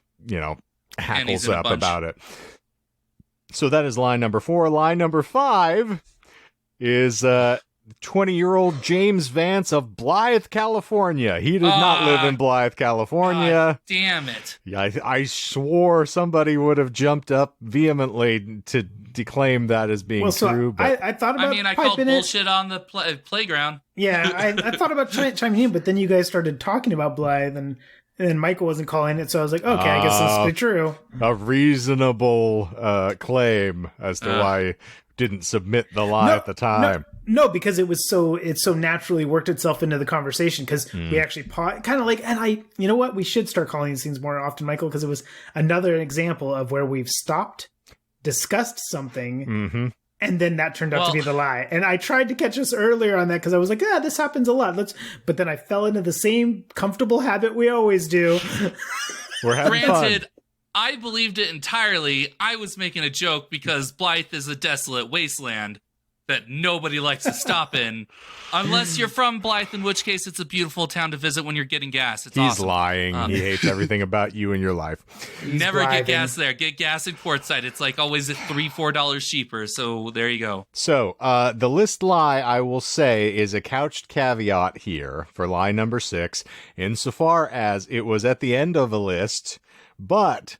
hackles up about it. So that is line number 4. Line number 5 is 20-year-old James Vance of Blythe, California. He did not live in Blythe, California. God damn it. Yeah, I swore somebody would have jumped up vehemently to declaim that as being true. But I thought about I called bullshit on the playground. Yeah, I thought about chiming in, but then you guys started talking about Blythe, and Michael wasn't calling it, so I was like, okay, I guess this must be true. A reasonable claim as to why I didn't submit the lie at the time. No, because it so naturally worked itself into the conversation because we actually kind of like, and you know what? We should start calling these things more often, Michael, because it was another example of where we've stopped, discussed something, and then that turned out to be the lie. And I tried to catch us earlier on that because I was like, this happens a lot. But then I fell into the same comfortable habit we always do. We're having fun. I believed it entirely. I was making a joke because Blythe is a desolate wasteland that nobody likes to stop in. Unless you're from Blythe, in which case it's a beautiful town to visit when you're getting gas. It's awesome. He's lying. He hates everything about you and your life. Never get gas there. Get gas in Quartzsite. It's like always at $3-4 cheaper. So there you go. So the list lie, I will say, is a couched caveat here for lie number 6, insofar as it was at the end of a list, but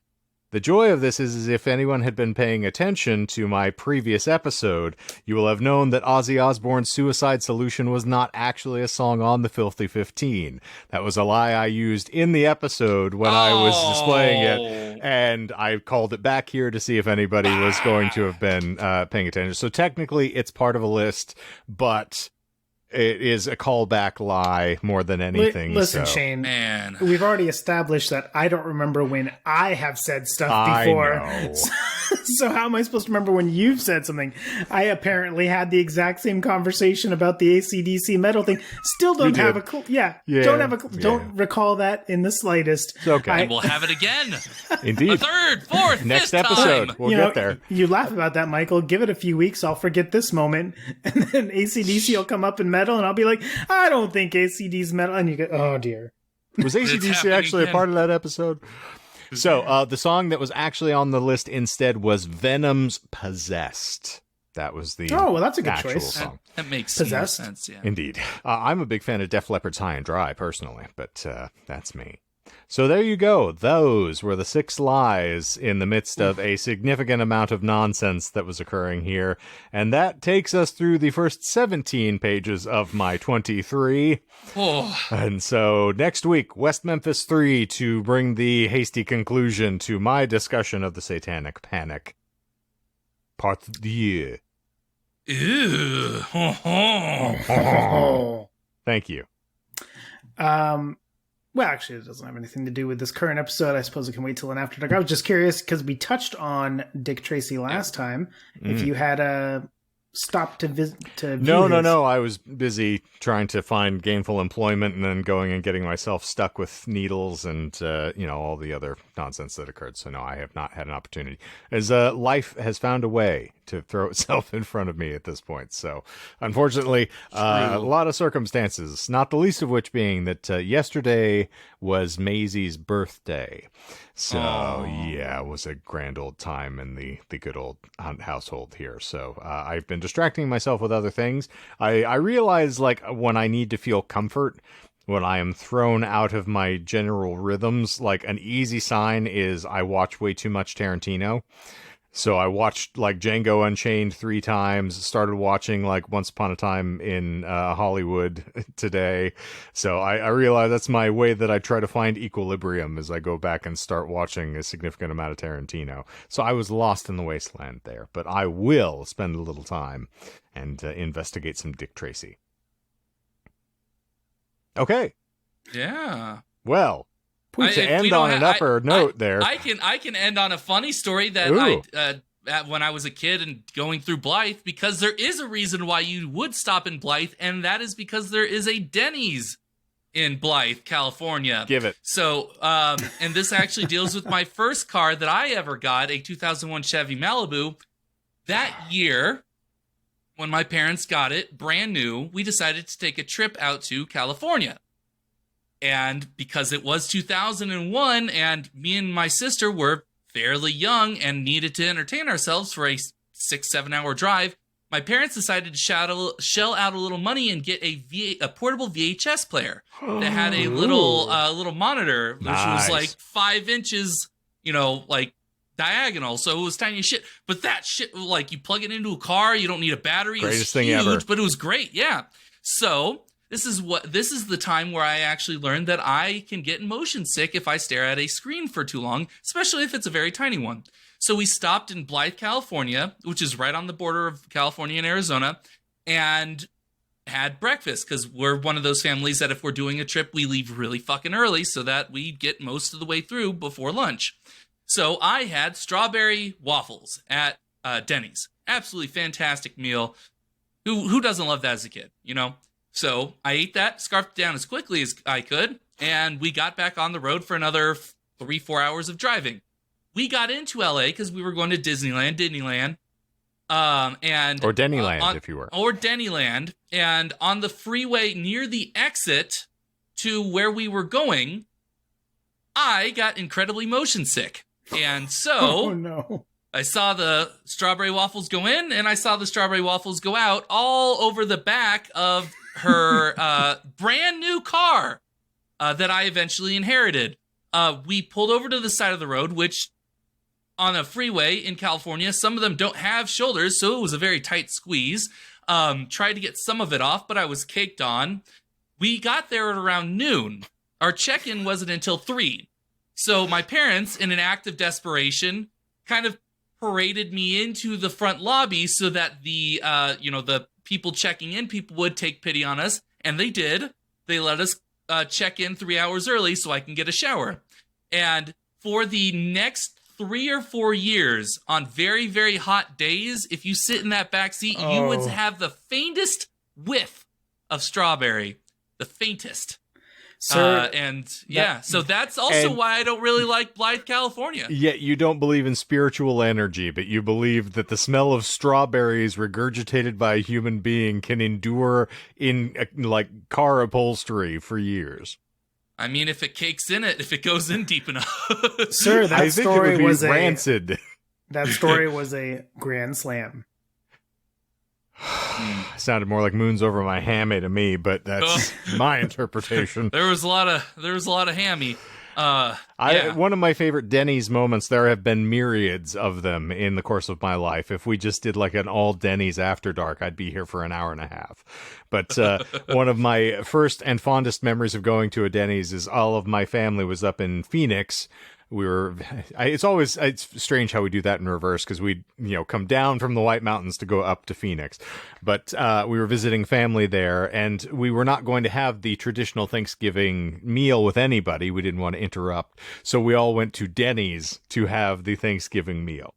the joy of this is if anyone had been paying attention to my previous episode, you will have known that Ozzy Osbourne's Suicide Solution was not actually a song on the Filthy 15. That was a lie I used in the episode when I was displaying it, and I called it back here to see if anybody was going to have been paying attention. So technically, it's part of a list, but it is a callback lie more than anything. Listen, Shane, man, we've already established that I don't remember when I have said stuff before. I know. So how am I supposed to remember when you've said something? I apparently had the exact same conversation about the AC/DC metal thing. Still don't have a clue. Don't recall that in the slightest. It's okay. And we'll have it again. Indeed. A third, fourth, next fifth episode. time. We'll get there. You laugh about that, Michael. Give it a few weeks. I'll forget this moment. And then AC/DC will come up in metal and I'll be like, I don't think AC/DC's metal. And you go, oh dear. Was AC/DC actually a part of that episode? So the song that was actually on the list instead was Venom's Possessed. That was the that's a good actual choice. song. That makes more sense, yeah. Indeed. I'm a big fan of Def Leppard's High and Dry, personally, but that's me. So there you go. Those were the 6 lies in the midst of a significant amount of nonsense that was occurring here. And that takes us through the first 17 pages of my 23. Oh. And so next week, West Memphis 3 to bring the hasty conclusion to my discussion of the Satanic Panic. Part of the year. Ew. Thank you. Well, actually, it doesn't have anything to do with this current episode. I suppose it can wait till an after dark. I was just curious because we touched on Dick Tracy last time. If you had stopped to visit, No. I was busy trying to find gainful employment and then going and getting myself stuck with needles and all the other nonsense that occurred. So no, I have not had an opportunity. As life has found a way to throw itself in front of me at this point. So unfortunately, a lot of circumstances, not the least of which being that yesterday was Maisie's birthday. So yeah, it was a grand old time in the good old household here. So I've been distracting myself with other things. I realize like when I need to feel comfort, when I am thrown out of my general rhythms, like an easy sign is I watch way too much Tarantino. So I watched like Django Unchained 3 times, started watching like Once Upon a Time in Hollywood today. So I realize that's my way that I try to find equilibrium as I go back and start watching a significant amount of Tarantino. So I was lost in the wasteland there, but I will spend a little time and investigate some Dick Tracy. Okay. Yeah. Well, To end on an upper note there. I can end on a funny story that when I was a kid and going through Blythe, because there is a reason why you would stop in Blythe, and that is because there is a Denny's in Blythe, California. Give it. So, and this actually deals with my first car that I ever got, a 2001 Chevy Malibu. That year, when my parents got it, brand new, we decided to take a trip out to California. And because it was 2001 and me and my sister were fairly young and needed to entertain ourselves for a 6-7 hour drive, my parents decided to shell out a little money and get a portable VHS player that had a little monitor, which was like 5 inches, like diagonal. So it was tiny as shit. But that shit, like, you plug it into a car, you don't need a battery. Greatest thing huge, ever. But it was great. Yeah. So this is the time where I actually learned that I can get motion sick if I stare at a screen for too long, especially if it's a very tiny one. So we stopped in Blythe, California, which is right on the border of California and Arizona, and had breakfast, because we're one of those families that if we're doing a trip, we leave really fucking early so that we get most of the way through before lunch. So I had strawberry waffles at Denny's. Absolutely fantastic meal. Who doesn't love that as a kid, So I ate that, scarfed it down as quickly as I could, and we got back on the road for another 3-4 hours of driving. We got into LA because we were going to Disneyland, or Dennyland, if you were. Or Dennyland. And on the freeway near the exit to where we were going, I got incredibly motion sick. And so oh, no. I saw the strawberry waffles go in, and I saw the strawberry waffles go out all over the back of her brand new car that I eventually inherited. We pulled over to the side of the road, which on a freeway in California, some of them don't have shoulders, so it was a very tight squeeze. Tried to get some of it off, but I was caked on. We got there at around noon. Our check-in wasn't until 3. So my parents, in an act of desperation, kind of paraded me into the front lobby so that the people checking in, people would take pity on us, and they did. They let us check in 3 hours early so I can get a shower. And for the next 3 or 4 years, on very, very hot days, if you sit in that back seat, you would have the faintest whiff of strawberry. The faintest. Sir, so that's also why I don't really like Blythe, California. Yet you don't believe in spiritual energy, but you believe that the smell of strawberries regurgitated by a human being can endure in like car upholstery for years. I mean, if it cakes in it, if it goes in deep enough. Sir, that story was rancid. That story was a grand slam. Sounded more like moons over my hammy to me, but that's my interpretation. There was a lot of hammy. One of my favorite Denny's moments, there have been myriads of them in the course of my life. If we just did like an all Denny's after dark, I'd be here for an hour and a half. But one of my first and fondest memories of going to a Denny's is all of my family was up in Phoenix. It's strange how we do that in reverse, because we come down from the White Mountains to go up to Phoenix. But we were visiting family there, and we were not going to have the traditional Thanksgiving meal with anybody. We didn't want to interrupt. So we all went to Denny's to have the Thanksgiving meal.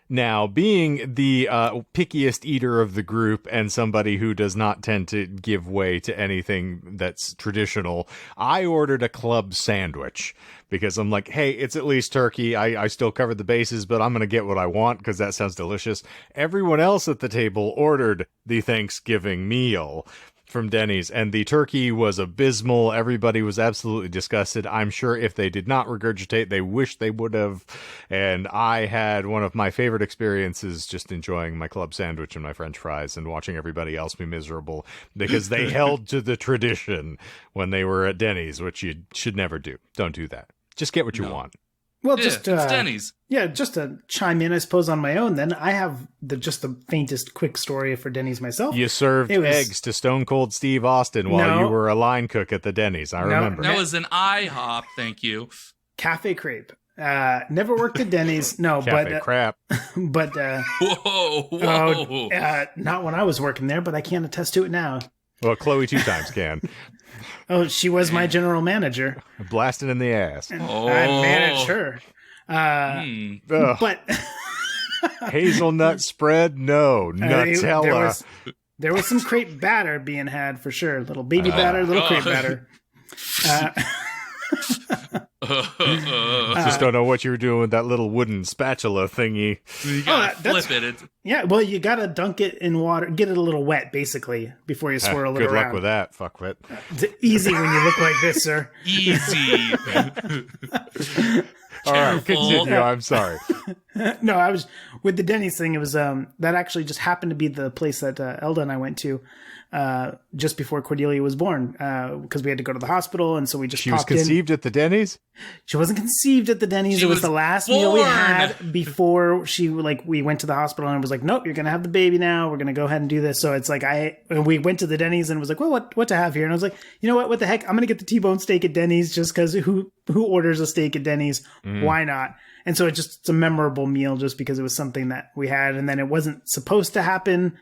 Now, being the pickiest eater of the group and somebody who does not tend to give way to anything that's traditional, I ordered a club sandwich because I'm like, hey, it's at least turkey. I still covered the bases, but I'm going to get what I want because that sounds delicious. Everyone else at the table ordered the Thanksgiving meal from Denny's, and the turkey was abysmal. Everybody was absolutely disgusted. I'm sure if they did not regurgitate, they wish they would have. And I had one of my favorite experiences just enjoying my club sandwich and my French fries and watching everybody else be miserable because they held to the tradition when they were at Denny's, which you should never do. Don't do that. Just get what you want. Well, it's Denny's. Yeah, just to chime in, I suppose, on my own, then I have the faintest quick story for Denny's myself. You served eggs to Stone Cold Steve Austin while you were a line cook at the Denny's. I remember. That was an IHOP, thank you. Cafe crepe. Never worked at Denny's. No, Cafe crap. But whoa. not when I was working there, but I can't attest to it now. Well, Chloe 2 times can. Oh, she was my general manager. Blasting in the ass. Oh. I managed her. But hazelnut spread? No. Nutella. There was some crepe batter being had for sure. Little baby batter, little crepe batter. Just don't know what you were doing with that little wooden spatula thingy. You gotta flip it. Yeah, well, you gotta dunk it in water, get it a little wet, basically, before you swirl it good around. luck with that, fuckwit. It's easy when you look like this, sir. Easy. All right, continue. I'm sorry. No, I was with the Denny's thing. It was that actually just happened to be the place that Elda and I went to just before Cordelia was born because we had to go to the hospital, and so we just She was conceived at the Denny's? She wasn't conceived at the Denny's. It was the last meal we had before we went to the hospital, and it was like, nope, you're gonna have the baby now. We're gonna go ahead and do this. So it's like we went to the Denny's and was like, well, what to have here? And I was like, you know what the heck? I'm gonna get the T-bone steak at Denny's just because who orders a steak at Denny's? Why not? And so it's a memorable meal just because it was something that we had, and then it wasn't supposed to happen.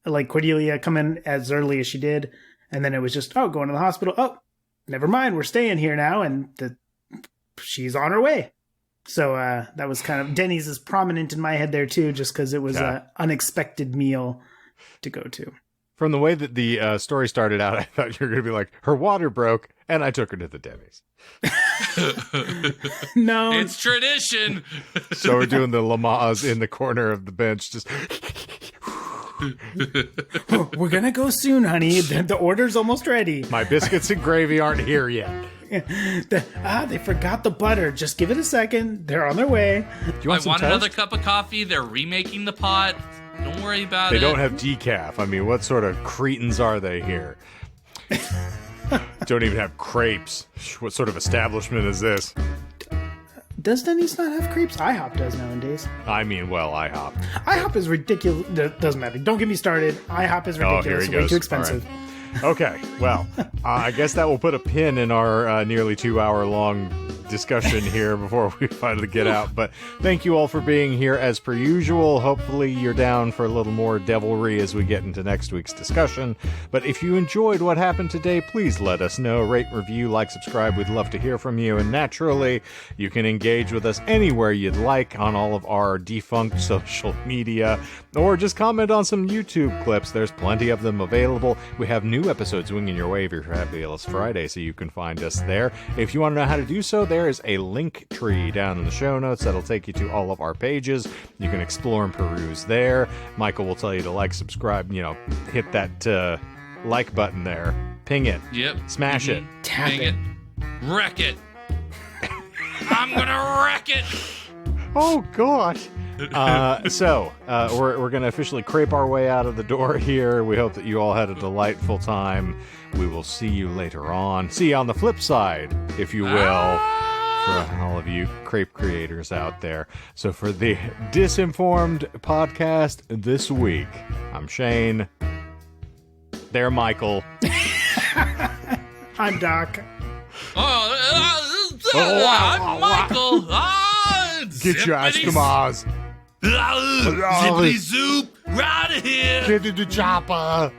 Like Cordelia come in as early as she did, and then it was just going to the hospital. Oh, never mind, we're staying here now, and she's on her way. So that was kind of Denny's is prominent in my head there too, just because it was an unexpected meal to go to. From the way that the story started out, I thought you were going to be like, her water broke, and I took her to the Denny's. No, it's tradition. So we're doing the Lamaze in the corner of the bench, just. We're gonna go soon, honey. The order's almost ready. My biscuits and gravy aren't here yet. They forgot the butter. Just give it a second. They're on their way. Do you want I want another cup of coffee. They're remaking the pot. Don't worry about it. They don't have decaf. I mean, what sort of cretins are they here? Don't even have crepes. What sort of establishment is this? Does Denny's not have crepes? IHOP does nowadays. I mean, well, IHOP. IHOP is ridiculous. Doesn't matter. Don't get me started. IHOP is ridiculous. Way too expensive. Right. Okay, well, I guess that will put a pin in our nearly 2 hour long discussion here before we finally get out. But thank you all for being here as per usual. Hopefully you're down for a little more devilry as we get into next week's discussion. But if you enjoyed what happened today, please let us know. Rate, review, like, subscribe. We'd love to hear from you. And naturally, you can engage with us anywhere you'd like on all of our defunct social media, or just comment on some YouTube clips. There's plenty of them available. We have new episodes winging your way every Fabulous Friday, so you can find us there. If you want to know how to do so, there is a link tree down in the show notes that'll take you to all of our pages. You can explore and peruse there. Michael will tell you to like, subscribe, hit that like button there. Ping it. Yep. Smash it. Tap Ping it. Wreck it. I'm gonna wreck it. Oh, gosh. So we're going to officially crepe our way out of the door here. We hope that you all had a delightful time. We will see you later on. See you on the flip side, if you will, for all of you crepe creators out there. So for the Disinformed podcast this week, I'm Shane. They're Michael. I'm Doc. I'm Michael. Get your Eskimos. Zippity zoop, right here. Get to the chopper.